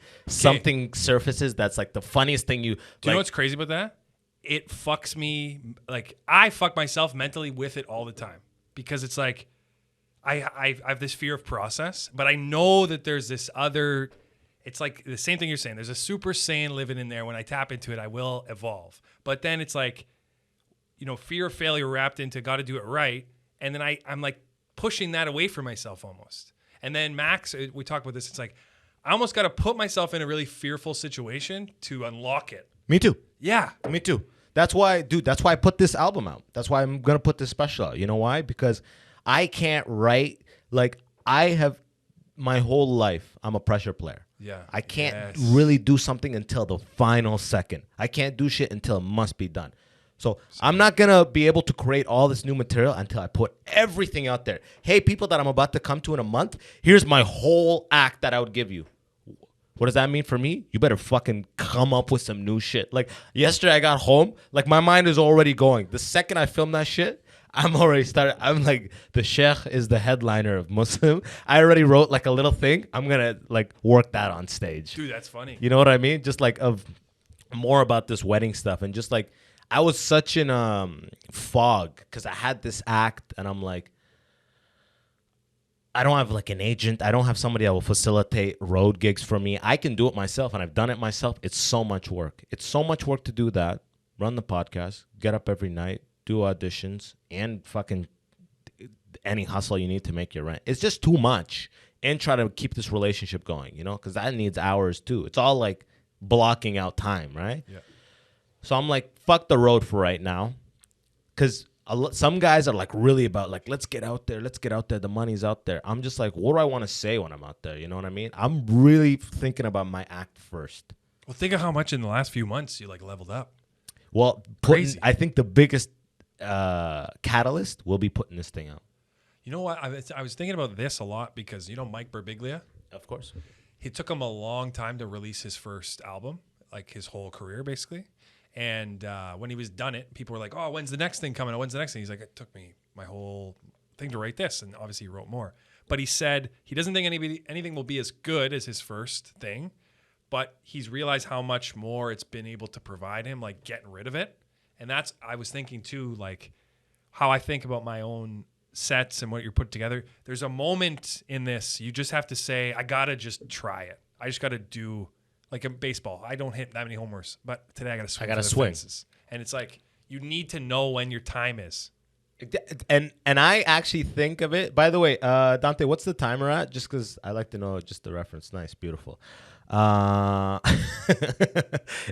surfaces that's like the funniest thing you... Do you know what's crazy about that? It fucks me. Like, I fuck myself mentally with it all the time. Because it's like, I have this fear of process, but I know that there's this other... It's like the same thing you're saying. There's a Super Saiyan living in there. When I tap into it, I will evolve. But then it's like, fear of failure wrapped into got to do it right. And then I'm like, pushing that away from myself almost. And then Max, we talked about this. It's like, I almost got to put myself in a really fearful situation to unlock it. Me too. Yeah. Me too. That's why I put this album out. That's why I'm going to put this special out. You know why? Because I can't write, like I have my whole life, I'm a pressure player. Yeah. I can't really do something until the final second. I can't do shit until it must be done. So I'm not going to be able to create all this new material until I put everything out there. Hey, people that I'm about to come to in a month, here's my whole act that I would give you. What does that mean for me? You better fucking come up with some new shit. Like yesterday I got home, like my mind is already going. The second I film that shit, I'm like, the sheikh is the headliner of Muslim. I already wrote like a little thing. I'm going to like work that on stage. Dude, that's funny. You know what I mean? Just like of more about this wedding stuff and just like, I was such in fog because I had this act and I'm like, I don't have like an agent. I don't have somebody that will facilitate road gigs for me. I can do it myself and I've done it myself. It's so much work. It's so much work to do that. Run the podcast, get up every night, do auditions and fucking any hustle you need to make your rent. It's just too much. And try to keep this relationship going, because that needs hours too. It's all like blocking out time, right? Yeah. So I'm like, fuck the road for right now. Because some guys are like really about like, let's get out there. The money's out there. I'm just like, what do I want to say when I'm out there? You know what I mean? I'm really thinking about my act first. Well, think of how much in the last few months you like leveled up. Well, Crazy. I think the biggest catalyst will be putting this thing out. You know what? I was thinking about this a lot because, Mike Birbiglia? Of course. It took him a long time to release his first album, like his whole career, basically. And when he was done it, people were like, oh, when's the next thing coming? When's the next thing? He's like, it took me my whole thing to write this. And obviously he wrote more. But he said he doesn't think anything will be as good as his first thing. But he's realized how much more it's been able to provide him, like getting rid of it. And I was thinking too, like how I think about my own sets and what you're put together. There's a moment in this, you just have to say, I got to just try it. I just got to do... Like in baseball, I don't hit that many homers, but today I got to swing. Fences. And it's like you need to know when your time is. And I actually think of it. By the way, Dante, what's the timer at? Just because I like to know just the reference. Nice, beautiful. It's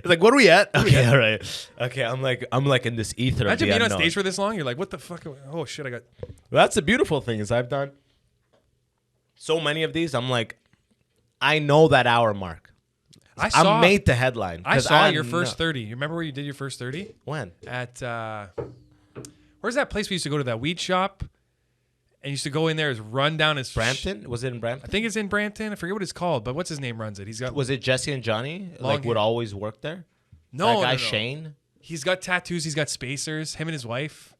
like, what are we at? Okay, all right. Okay, I'm like in this ether. Imagine being on stage for this long. You're like, what the fuck? Oh shit, I got. Well, that's the beautiful thing is I've done so many of these. I'm like, I know that hour mark. I'm made to headline. I saw your first 30. You remember where you did your first 30? When? At, where's that place we used to go to, that weed shop? And used to go in there, run down his... Brampton? Was it in Brampton? I think it's in Brampton. I forget what it's called, but what's his name runs it? He's got... Was it Jesse and Johnny? Would always work there? No, that guy no. Shane? He's got tattoos. He's got spacers. Him and his wife.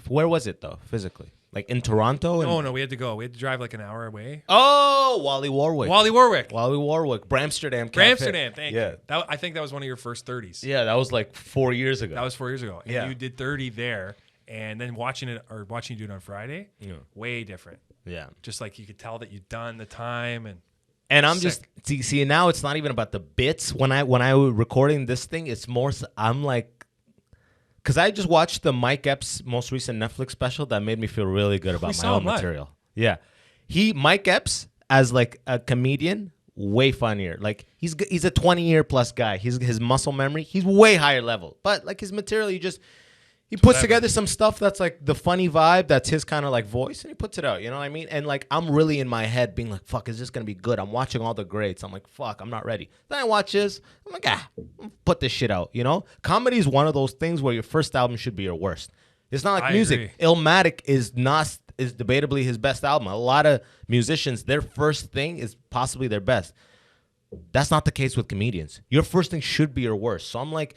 Where was it, though, physically? Like in Toronto? No, we had to go. We had to drive like an hour away. Oh, Wally Warwick. Bramsterdam Cafe. Bramsterdam, thank you. I think that was one of your first 30s. Yeah, that was like 4 years ago. That was 4 years ago. And you did 30 there, and then watching you do it on Friday, way different. Yeah. Just like you could tell that you'd done the time and I'm just see now it's not even about the bits. When I was recording this thing, it's more I'm like, because I just watched the Mike Epps' most recent Netflix special that made me feel really good about my own material. Yeah. Mike Epps, as like a comedian, way funnier. Like he's a 20-year plus guy. His muscle memory, he's way higher level. But like his material, you He puts together some stuff that's like the funny vibe, that's his kind of like voice, and he puts it out. You know what I mean? And like I'm really in my head being like, fuck, is this gonna be good? I'm watching all the greats. I'm like, fuck, I'm not ready. Then I watch this. I'm like, put this shit out. You know, comedy is one of those things where your first album should be your worst. It's not like music. Agree. Illmatic is debatably his best album. A lot of musicians, their first thing is possibly their best. That's not the case with comedians. Your first thing should be your worst. So I'm like,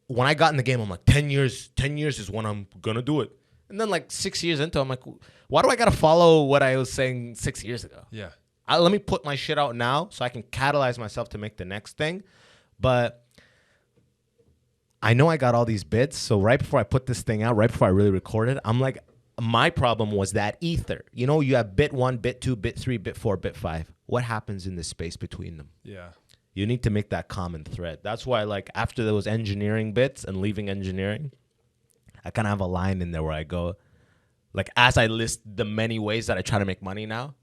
when I got in the game, I'm like, 10 years is when I'm going to do it. And then like 6 years into it, I'm like, why do I got to follow what I was saying 6 years ago? Yeah. Let me put my shit out now so I can catalyze myself to make the next thing. But I know I got all these bits. So right before I put this thing out, right before I really recorded, I'm like, my problem was that ether. You know, you have bit 1, bit 2, bit 3, bit 4, bit 5. What happens in the space between them? Yeah. You need to make that common thread. That's why, like, after those engineering bits and leaving engineering, I kind of have a line in there where I go, like, as I list the many ways that I try to make money now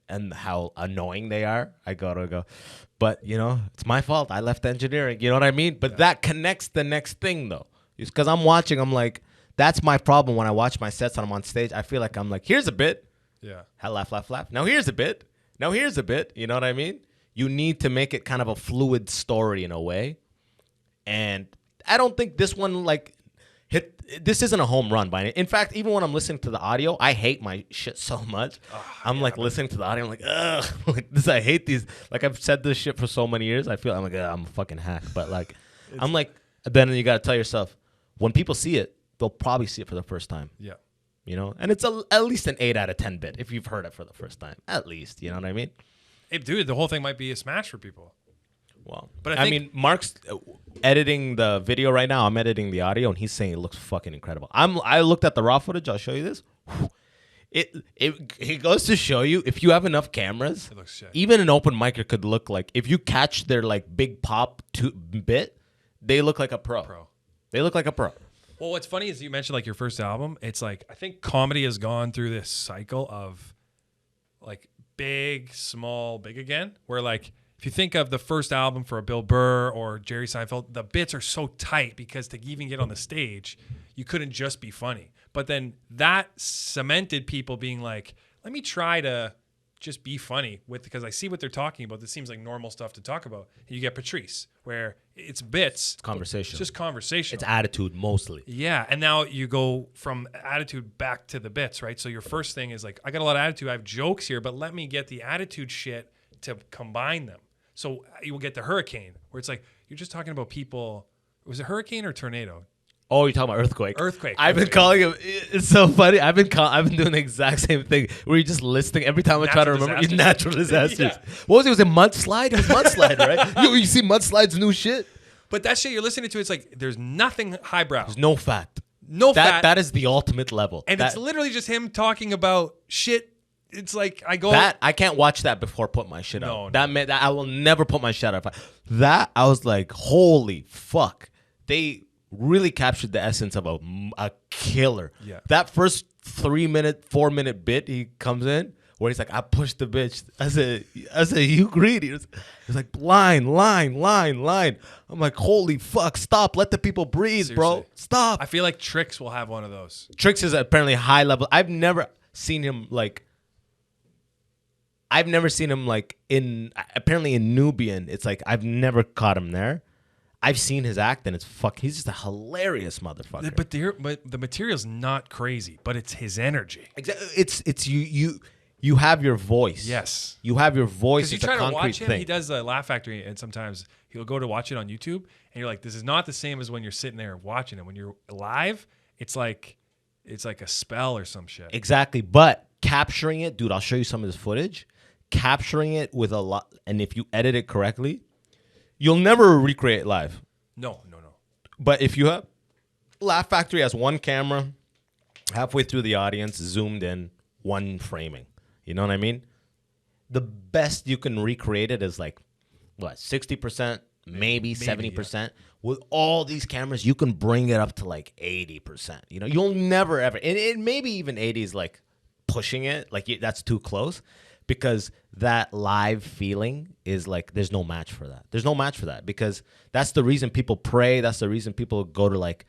and how annoying they are, I go, but, you know, it's my fault. I left engineering. You know what I mean? But that connects the next thing, though. It's because I'm watching, I'm like, that's my problem when I watch my sets and I'm on stage. I feel like I'm like, here's a bit. Yeah. Laugh. Now here's a bit. Now here's a bit. You know what I mean? You need to make it kind of a fluid story in a way. And I don't think this one, like, this isn't a home run by any. In fact, even when I'm listening to the audio, I hate my shit so much. I'm like listening to the audio, I'm like, ugh, like this. I hate these. Like I've said this shit for so many years. I feel I'm like, I'm a fucking hack. But like, I'm like, then you got to tell yourself, when people see it, they'll probably see it for the first time. Yeah. You know, and it's at least an 8 out of 10 bit if you've heard it for the first time. At least, you know what I mean? Hey, dude, the whole thing might be a smash for people. Well, but I mean, Mark's editing the video right now. I'm editing the audio, and he's saying it looks fucking incredible. I looked at the raw footage. I'll show you this. It goes to show you, if you have enough cameras, It looks sick. even an open micer could look like, if you catch their like big pop bit, they look like a pro. They look like a pro. Well, what's funny is you mentioned like your first album. It's like, I think comedy has gone through this cycle of like big, small, big again, where like, if you think of the first album for a Bill Burr or Jerry Seinfeld, the bits are so tight because to even get on the stage, you couldn't just be funny. But then that cemented people being like, let me try to just be funny with, because I see what they're talking about. This seems like normal stuff to talk about. And you get Patrice, where it's bits. It's conversation. It's just conversation. It's attitude mostly. Yeah, and now you go from attitude back to the bits, right? So your first thing is like, I got a lot of attitude. I have jokes here, but let me get the attitude shit to combine them. So you will get the hurricane, where it's like, you're just talking about people. Was it hurricane or tornado? Oh, you're talking about earthquake. Earthquake. I've been calling him. It's so funny. I've been doing the exact same thing where you're just listing every time I try to remember natural disasters. Yeah. What was it? Was it mudslide? It was mudslide, right? You see mudslide's new shit. But that shit you're listening to, it's like there's nothing highbrow. There's no fact. No fact. That is the ultimate level. And it's literally just him talking about shit. It's like I can't watch that before put my shit out. No. That I will never put my shit out. That I was like, holy fuck. They really captured the essence of a killer. Yeah. That first 4-minute bit he comes in where he's like, I pushed the bitch. I said, you greedy. He's like, line. I'm like, holy fuck, stop. Let the people breathe, Seriously. bro. Stop. I feel like Trix will have one of those. Trix is apparently high level. I've never seen him like apparently in Nubian. It's like, I've never caught him there. I've seen his act, and he's just a hilarious motherfucker. But the material's not crazy, but it's his energy. Exactly. It's you have your voice. Yes. You have your voice. Because you try to watch him, he does the Laugh Factory, and sometimes he'll go to watch it on YouTube, and you're like, this is not the same as when you're sitting there watching it. When you're live, it's like a spell or some shit. Exactly. But capturing it, dude, I'll show you some of this footage. Capturing it with a lot, and if you edit it correctly, you'll never recreate live. No. But if you have Laugh Factory has one camera, halfway through the audience, zoomed in, one framing. You know what I mean? The best you can recreate it is like, what, 60%, maybe 70%. Yeah. With all these cameras, you can bring it up to like 80%. You know, you'll never ever, and maybe even 80 is like pushing it, like that's too close. Because that live feeling is like, there's no match for that. There's no match for that because that's the reason people pray. That's the reason people go to like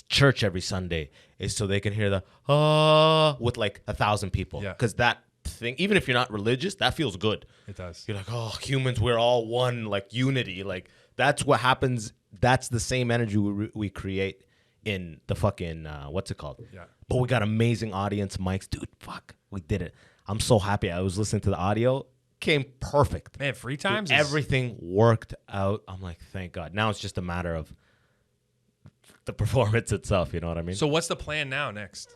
church every Sunday is so they can hear the with like 1,000 people. Yeah. Because that thing, even if you're not religious, that feels good. It does. You're like, oh, humans, we're all one, like unity. Like that's what happens. That's the same energy we create in the fucking what's it called? Yeah. But we got amazing audience mics, dude. Fuck, we did it. I'm so happy. I was listening to the audio, came perfect. Man, free Dude, times. everything worked out. I'm like, thank God. Now it's just a matter of the performance itself. You know what I mean? So what's the plan now next?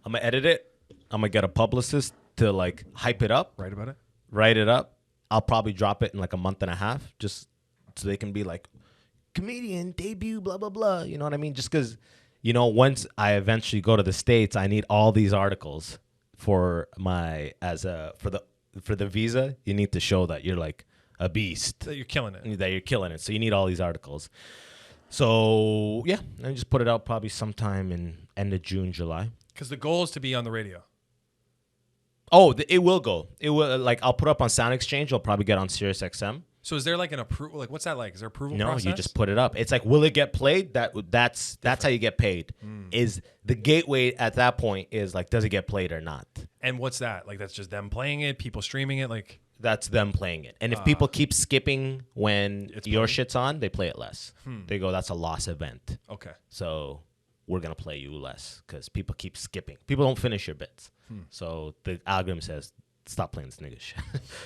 I'm gonna edit it. I'm gonna get a publicist to like hype it up, Write about it? write it up. I'll probably drop it in like a month and a half, just so they can be like, comedian debut, blah blah blah. You know what I mean? Just because, you know, once I eventually go to the States, I need all these articles for my for the visa. You need to show that you're like a beast, That you're killing it. that you're killing it. So you need all these articles. So yeah, and just put it out probably sometime in end of June, July. Because the goal is to be on the radio. Oh, it will go. It will, like, I'll put up on Sound Exchange. I'll probably get on Sirius XM. So is there like an approval? Like, what's that like? Is there approval No, process? you just put it up. It's like, will it get played? That's how you get paid. Is the gateway at that point is like, does it get played or not? And what's that? Like, that's just them playing it, people streaming it. Like, That's them playing it. And if people keep skipping when It's your playing? shit's on, they play it less. They go, that's a lost event. okay, So we're going to play you less because people keep skipping. People don't finish your bits. So the algorithm says, stop playing this nigga shit.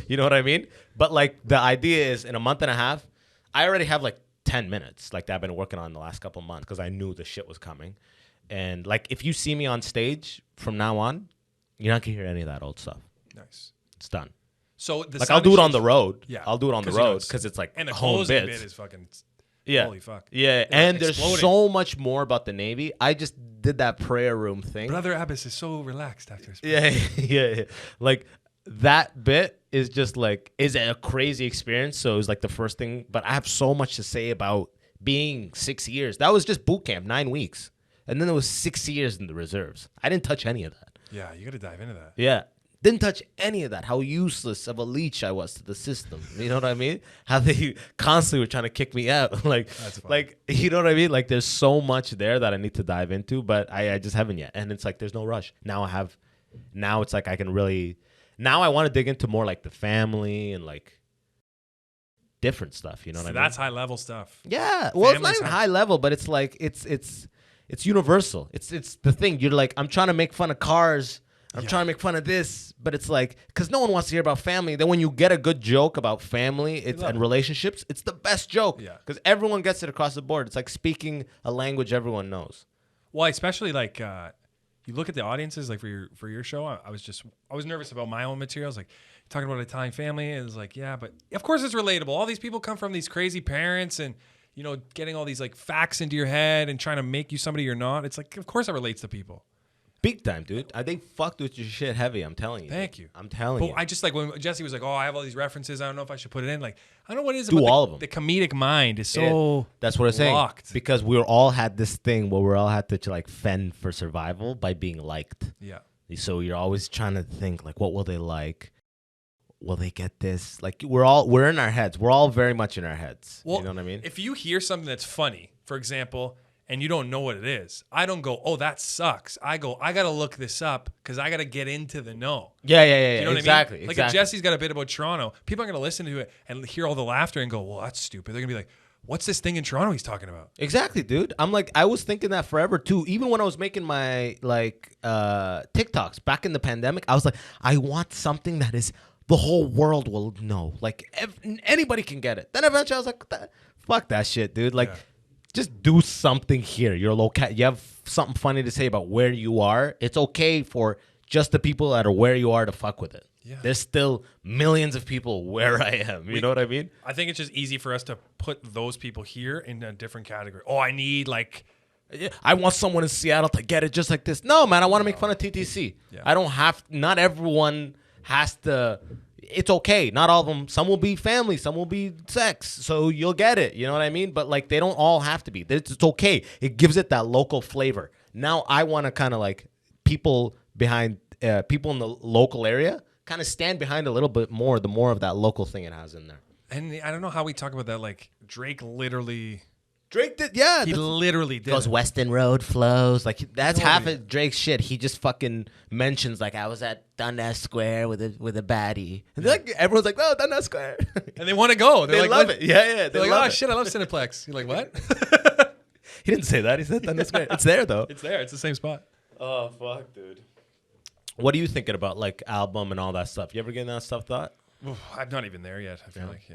You know what I mean? But like the idea is in a month and a half, I already have like 10 minutes like that I've been working on the last couple of months because I knew the shit was coming. And like if you see me on stage from now on, you're not going to hear any of that old stuff. nice. It's done. So the Like I'll do it on the road. Yeah, I'll do it on the 'cause you know road it's- because it's like And the home closing bits. bit is fucking. Yeah. Holy fuck. Yeah, They're and there's exploding. so much more about the Navy. I just did that prayer room thing. Brother Abbas is so relaxed after his. Yeah, yeah. Like that bit is just like is a crazy experience. So it was like the first thing, but I have so much to say about being 6 years. That was just boot camp, 9 weeks, and then there was 6 years in the reserves. I didn't touch any of that. Yeah, you got to dive into that. Yeah. Didn't touch any of that. How useless of a leech I was to the system. You know what I mean? How they constantly were trying to kick me out. Like, That's fine. like you know what I mean? Like, there's so much there that I need to dive into, but I just haven't yet. And it's like there's no rush. Now it's like I can really. Now I want to dig into more like the family and like different stuff. You know what I mean? That's high level stuff. Yeah. Well, it's Family not even stuff. high level, but it's like it's universal. It's the thing. You're like, I'm trying to make fun of cars. I'm trying to make fun of this, but it's like, because no one wants to hear about family. Then when you get a good joke about family and relationships, it's the best joke. Yeah. Because everyone gets it across the board. It's like speaking a language everyone knows. Well, especially like you look at the audiences like for your show. I was nervous about my own materials, like talking about an Italian family, and it's like, yeah, but of course it's relatable. All these people come from these crazy parents, and you know, getting all these like facts into your head and trying to make you somebody you're not. It's like, of course it relates to people. Big time, dude. They fucked with your shit heavy. I'm telling you. Thank you. I'm telling But you. I just like when Jesse was like, "Oh, I have all these references. I don't know if I should put it in." Like, I don't know what it is Do about all of them. the comedic mind is so That's what I'm saying. locked. Because we all had this thing where we all had to like fend for survival by being liked. Yeah. So you're always trying to think like, what will they like? Will they get this? Like we're in our heads. We're all very much in our heads. Well, you know what I mean? If you hear something that's funny, for example, and you don't know what it is, I don't go, "Oh, that sucks." I go, "I got to look this up because I got to get into the know." Yeah. You know what exactly. I mean? Like exactly. if Jesse's got a bit about Toronto, people aren't going to listen to it and hear all the laughter and go, "Well, that's stupid." They're going to be like, "What's this thing in Toronto he's talking about?" Exactly, dude. I'm like, I was thinking that forever too. Even when I was making my like TikToks back in the pandemic, I was like, I want something that is the whole world will know. Like anybody can get it. Then eventually I was like, fuck that shit, dude. Like, just do something here. You're local. You have something funny to say about where you are. It's okay for just the people that are where you are to fuck with it. Yeah. There's still millions of people where I am. You know what I mean? I think it's just easy for us to put those people here in a different category. Oh, I need like I want someone in Seattle to get it just like this. No, man, I want to make fun of TTC. Yeah. I don't have, not everyone has to, it's okay. Not all of them. Some will be family, some will be sex. So you'll get it. You know what I mean? But like, they don't all have to be. It's okay. It gives it that local flavor. Now I want to kind of like people behind, people in the local area kind of stand behind a little bit more, the more of that local thing it has in there. And I don't know how we talk about that. Like Drake literally Drake did, yeah. He literally did. Goes it. Weston Road flows. Like that's Totally. half of Drake's shit. He just fucking mentions like I was at Dundas Square with a baddie. And like everyone's like, oh, Dundas Square. And they want to go. They're They like, love what? it. Yeah. They're like, love oh it. shit, I love Cineplex. You're like, what? He didn't say that. He said Dundas Square. It's there though. It's there. It's the same spot. Oh fuck, dude. What are you thinking about like album and all that stuff? You ever getting that stuff thought? Oof, I'm not even there yet. I feel like,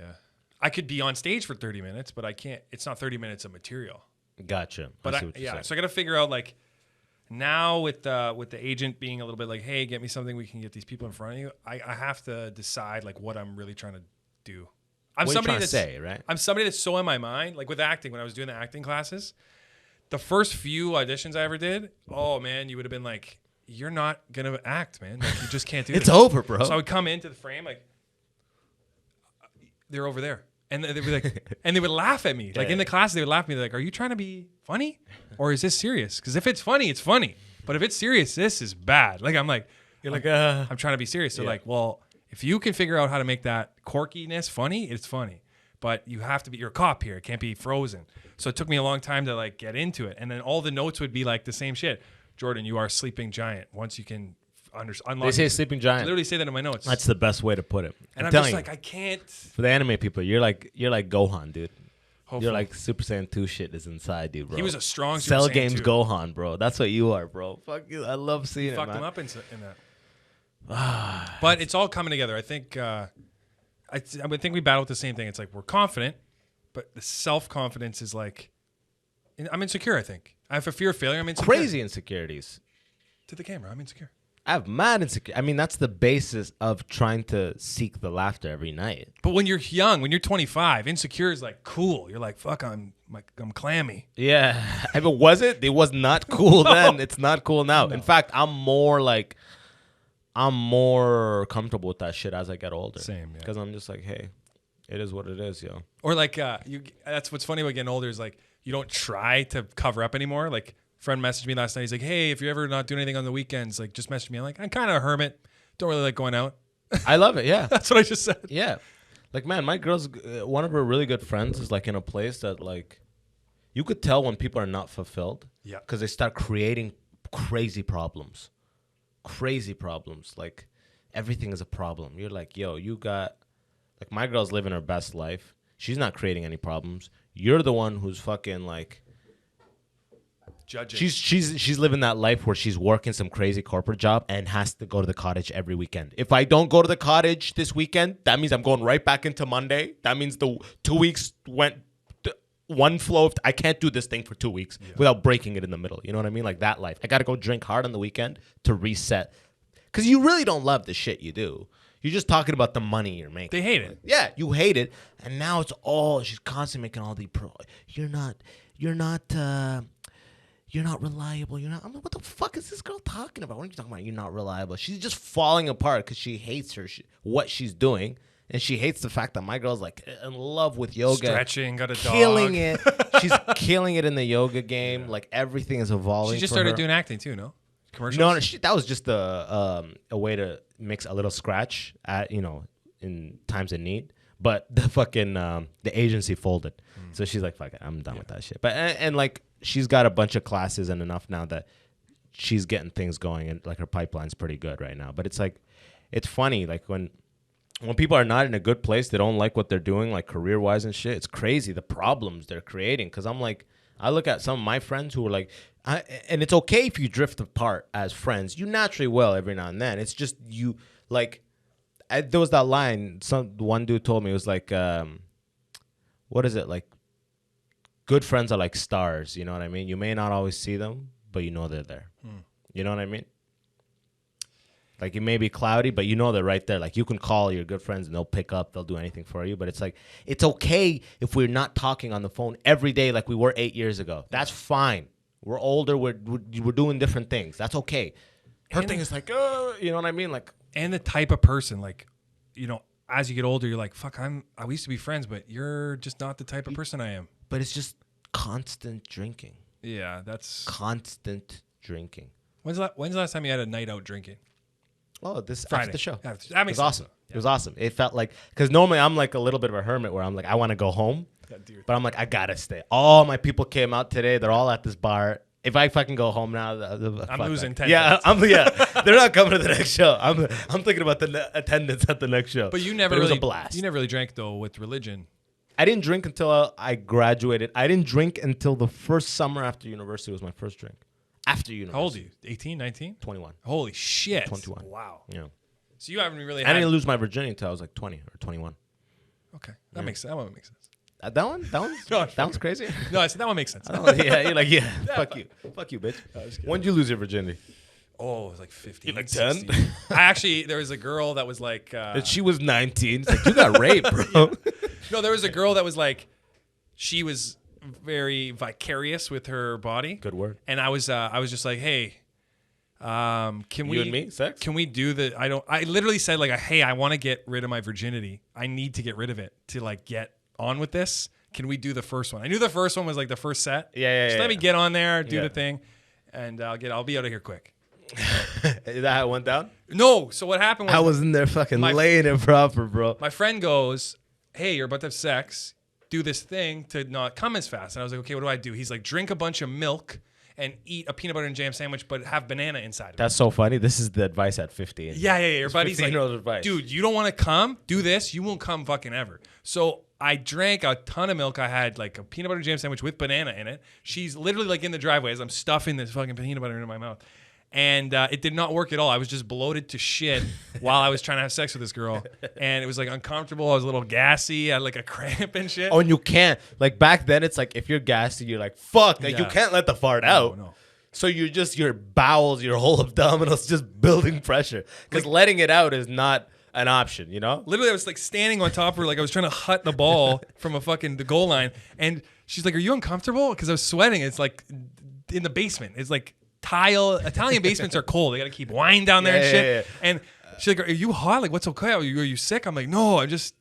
I could be on stage for 30 minutes, but I can't. It's not 30 minutes of material. Gotcha. But I see what you're saying. so I got to figure out like now with the agent being a little bit like, hey, get me something we can get these people in front of you. I have to decide like what I'm really trying to do. I'm What are you somebody trying to that's say, right? I'm somebody that's so in my mind, like with acting. When I was doing the acting classes, the first few auditions I ever did, oh man, you would have been like, you're not gonna act, man. Like, you just can't do It's this. over, bro. So I would come into the frame like, they're over there. And they'd be like, and they would laugh at me. Like in the class, they would laugh at me. They're like, are you trying to be funny? Or is this serious? Because if it's funny, it's funny. But if it's serious, this is bad. Like, I'm like, I'm trying to be serious. They're like, well, if you can figure out how to make that quirkiness funny, it's funny. But you have to be, you're a cop here. It can't be frozen. So it took me a long time to like get into it. And then all the notes would be like the same shit. Jordan, you are a sleeping giant. Once you can unlock. They say sleeping I giant. literally say that in my notes. That's the best way to put it. and I'm telling just you. like, I can't. For the anime people, you're like Gohan, dude. Hopefully. You're like Super Saiyan 2 shit is inside you, bro. He was a strong Super Cell Saiyan Games 2. Gohan, bro. That's what you are, bro. Fuck you. I love seeing it, Fucked man. him up in that. But it's all coming together. I think I think we battle with the same thing. It's like we're confident, but the self-confidence is like I'm insecure, I think. I have a fear of failure. I'm insecure. Crazy insecurities. To the camera, I'm insecure. I have mad insecure. I mean, that's the basis of trying to seek the laughter every night. But when you're young, when you're 25, insecure is like cool. You're like, fuck, I'm clammy. Yeah. If it wasn't, it was not cool then. It's not cool now. In fact, I'm more comfortable with that shit as I get older. Same, yeah. Because I'm just like, hey, it is what it is, yo. Or like that's what's funny about getting older is like you don't try to cover up anymore. Like friend messaged me last night. He's like, hey, if you're ever not doing anything on the weekends, like just message me. I'm like, I'm kind of a hermit. Don't really like going out. I love it, yeah. That's what I just said. Yeah. Like, man, my girl's, one of her really good friends is like in a place that like, you could tell when people are not fulfilled. Yeah. Because they start creating crazy problems. Crazy problems. Like, everything is a problem. You're like, yo, you got, like, my girl's living her best life. She's not creating any problems. You're the one who's fucking like, Judging. she's living that life where she's working some crazy corporate job and has to go to the cottage every weekend. If I don't go to the cottage this weekend, that means I'm going right back into Monday. That means the 2 weeks went one flow. I can't do this thing for 2 weeks without breaking it in the middle. You know what I mean? Like that life. I got to go drink hard on the weekend to reset. Because you really don't love the shit you do. You're just talking about the money you're making. They hate it. Yeah, you hate it. And now it's all, she's constantly making all the you're not reliable. You're not. I'm like, what the fuck is this girl talking about? What are you talking about? You're not reliable. She's just falling apart because she hates what she's doing, and she hates the fact that my girl's like in love with yoga, Stretching, got a dog. killing it. She's killing it in the yoga game. Yeah. Like everything is evolving. She just for started her. doing acting too, no? Commercials. No, that was just a way to mix a little scratch at in times of need. But the fucking the agency folded, so she's like, "Fuck it, I'm done with that shit." But and like she's got a bunch of classes and enough now that she's getting things going, and like her pipeline's pretty good right now. But it's like, it's funny like when people are not in a good place, they don't like what they're doing, like career wise and shit. It's crazy the problems they're creating. Because I'm like, I look at some of my friends who are like, and it's okay if you drift apart as friends. You naturally will every now and then. It's just you like. There was that line one dude told me. It was like, what is it? Like, good friends are like stars. You know what I mean? You may not always see them, but you know they're there. You know what I mean? Like, it may be cloudy, but you know they're right there. Like, you can call your good friends and they'll pick up. They'll do anything for you. But it's like, it's okay if we're not talking on the phone every day like we were 8 years ago. That's fine. We're older. We're doing different things. That's okay. Her thing is like, you know what I mean? Like, and the type of person, like, as you get older, you're like, fuck, we used to be friends, but you're just not the type of person I am. But it's just constant drinking. Yeah, that's constant drinking. When's the last time you had a night out drinking? Oh, this Friday. after the show. That makes it was sense. awesome. Yeah. It was awesome. It felt like, because normally I'm like a little bit of a hermit where I'm like, I want to go home. But I'm like, I gotta stay. All my people came out today. They're all at this bar. If I fucking go home now, I'm losing 10. Yeah, they're not coming to the next show. I'm thinking about the attendance at the next show. But you never it really was a blast. You never really drank though with religion. I didn't drink until I graduated. I didn't drink until the first summer after university was my first drink. After university. How old are you? 18, 19? 21. Holy shit. 21. Wow. Yeah. So you haven't really I had... didn't lose my virginity until I was like 20 or 21. Okay. That makes sense. That one makes sense. That one's crazy. No, I said that one makes sense. Yeah, you're like, fuck you, bitch. When did you lose your virginity? Oh, it was like 15. You're like 10? There was a girl that was like... she was 19. It's like, you got raped, bro. No, there was a girl that was like... She was very vicarious with her body. Good word. And I was just like, hey... can we... You and me? Sex? Can we do the... I literally said like, hey, I want to get rid of my virginity. I need to get rid of it to like get on with this. Can we do the first one? I knew the first one was like the first set. Just let me get on there, do the thing, and I'll be out of here quick. Is that how it went down? No. So what happened was I was in there fucking laying it proper, bro. my friend goes, hey, you're about to have sex. Do this thing to not come as fast. And I was like, okay, what do I do? He's like, drink a bunch of milk and eat a peanut butter and jam sandwich, but have banana inside of it. That's so funny. This is the advice at 15. Yeah. Your buddy's like, advice. dude, you don't want to come? Do this. You won't come fucking ever. So I drank a ton of milk. I had like a peanut butter jam sandwich with banana in it. She's literally like in the driveway as I'm stuffing this fucking peanut butter into my mouth. And it did not work at all. I was just bloated to shit while I was trying to have sex with this girl. And it was like uncomfortable. I was a little gassy. I had like a cramp and shit. Oh, and you can't. Like back then, it's like if you're gassy, you're like, fuck. Like, you can't let the fart out. No. So you're just, your bowels, your whole abdominals just building pressure. Because letting it out is not an option, you know? Literally, I was like standing on top of her, like I was trying to hut the ball from the goal line. And she's like, are you uncomfortable? Because I was sweating. It's like in the basement. It's like Italian basements are cold. They got to keep wine down there and shit. Yeah. And she's like, are you hot? Like, what's okay? Are you sick? I'm like, no, I just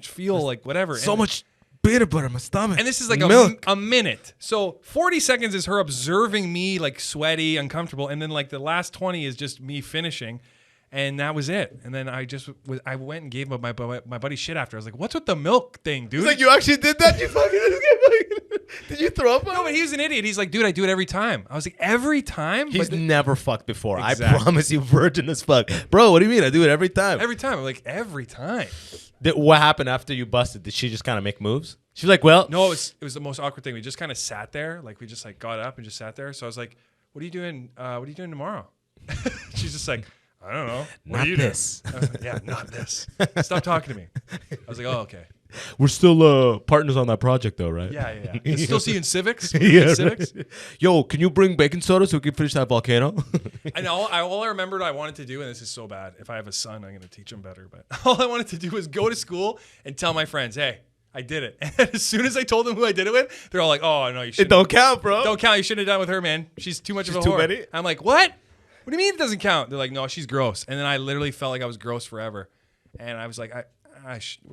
feel like whatever. So much peanut butter in my stomach. And this is like a minute. So 40 seconds is her observing me like sweaty, uncomfortable. And then like the last 20 is just me finishing. And that was it. And then I went and gave my buddy shit after. I was like, what's with the milk thing, dude? It's like, you actually did that? You fucking did you throw up on No, but he was an idiot. He's like, dude, I do it every time. I was like, every time? He's never fucked before. Exactly. I promise you, virgin as fuck. Bro, what do you mean? I do it every time. Every time. I'm like, every time. What happened after you busted? Did she just kind of make moves? She was like, well. No, it was the most awkward thing. We just kind of sat there. Like, we just like got up and just sat there. So I was like, what are you doing? What are you doing tomorrow? She's just like, I don't know. What not are you this. doing? I was like, yeah, not this. Stop talking to me. I was like, oh, okay. We're still partners on that project, though, right? Yeah. Still seeing civics? Yeah, civics? right. Yo, can you bring baking soda so we can finish that volcano? And all I remembered I wanted to do, and this is so bad. If I have a son, I'm going to teach him better. But all I wanted to do was go to school and tell my friends, hey, I did it. And as soon as I told them who I did it with, they're all like, oh, no, you shouldn't. It don't count, bro. Don't count. You shouldn't have done it with her, man. She's too much of a too whore. many? I'm like, what? What do you mean it doesn't count? They're like, no, she's gross. And then I literally felt like I was gross forever. And I was like,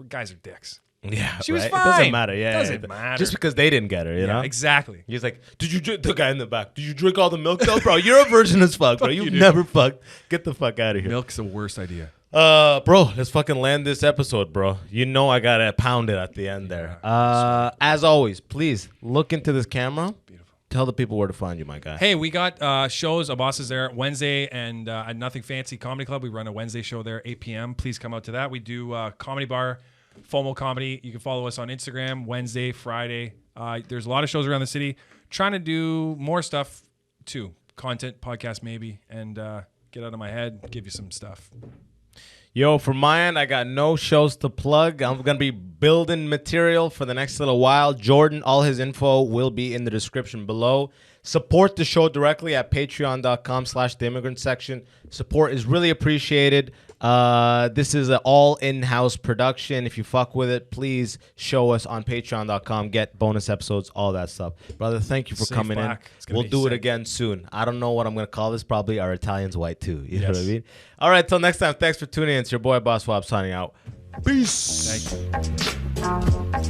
guys are dicks. Yeah, she was right? fine. It doesn't matter. Yeah, it doesn't matter. Just because they didn't get her, you know? Exactly. He's like, did you drink, the guy in the back, did you drink all the milk though? Bro, you're a virgin as fuck, bro. You've never fucked. Get the fuck out of here. Milk's the worst idea. Bro, let's fucking land this episode, bro. You know I gotta pound it at the end there. As always, please look into this camera. Beautiful. Tell the people where to find you, my guy. Hey, we got shows. Abbas is there Wednesday and at Nothing Fancy Comedy Club. We run a Wednesday show there, 8 p.m. Please come out to that. We do Comedy Bar, FOMO Comedy. You can follow us on Instagram, Wednesday, Friday. There's a lot of shows around the city. Trying to do more stuff too. Content, podcast maybe, and get out of my head, give you some stuff. Yo, from my end, I got no shows to plug. I'm going to be building material for the next little while. Jordan, all his info will be in the description below. Support the show directly at patreon.com/the Immigrant Section. Support is really appreciated. This is an all in-house production. If you fuck with it, please show us on patreon.com. Get bonus episodes, all that stuff. Brother, thank you for coming in. We'll do it again soon. I don't know what I'm going to call this. Probably Our Italians White too. You know what I mean? All right, till next time. Thanks for tuning in. It's your boy, Abbas Wahab, signing out. Peace. Thanks.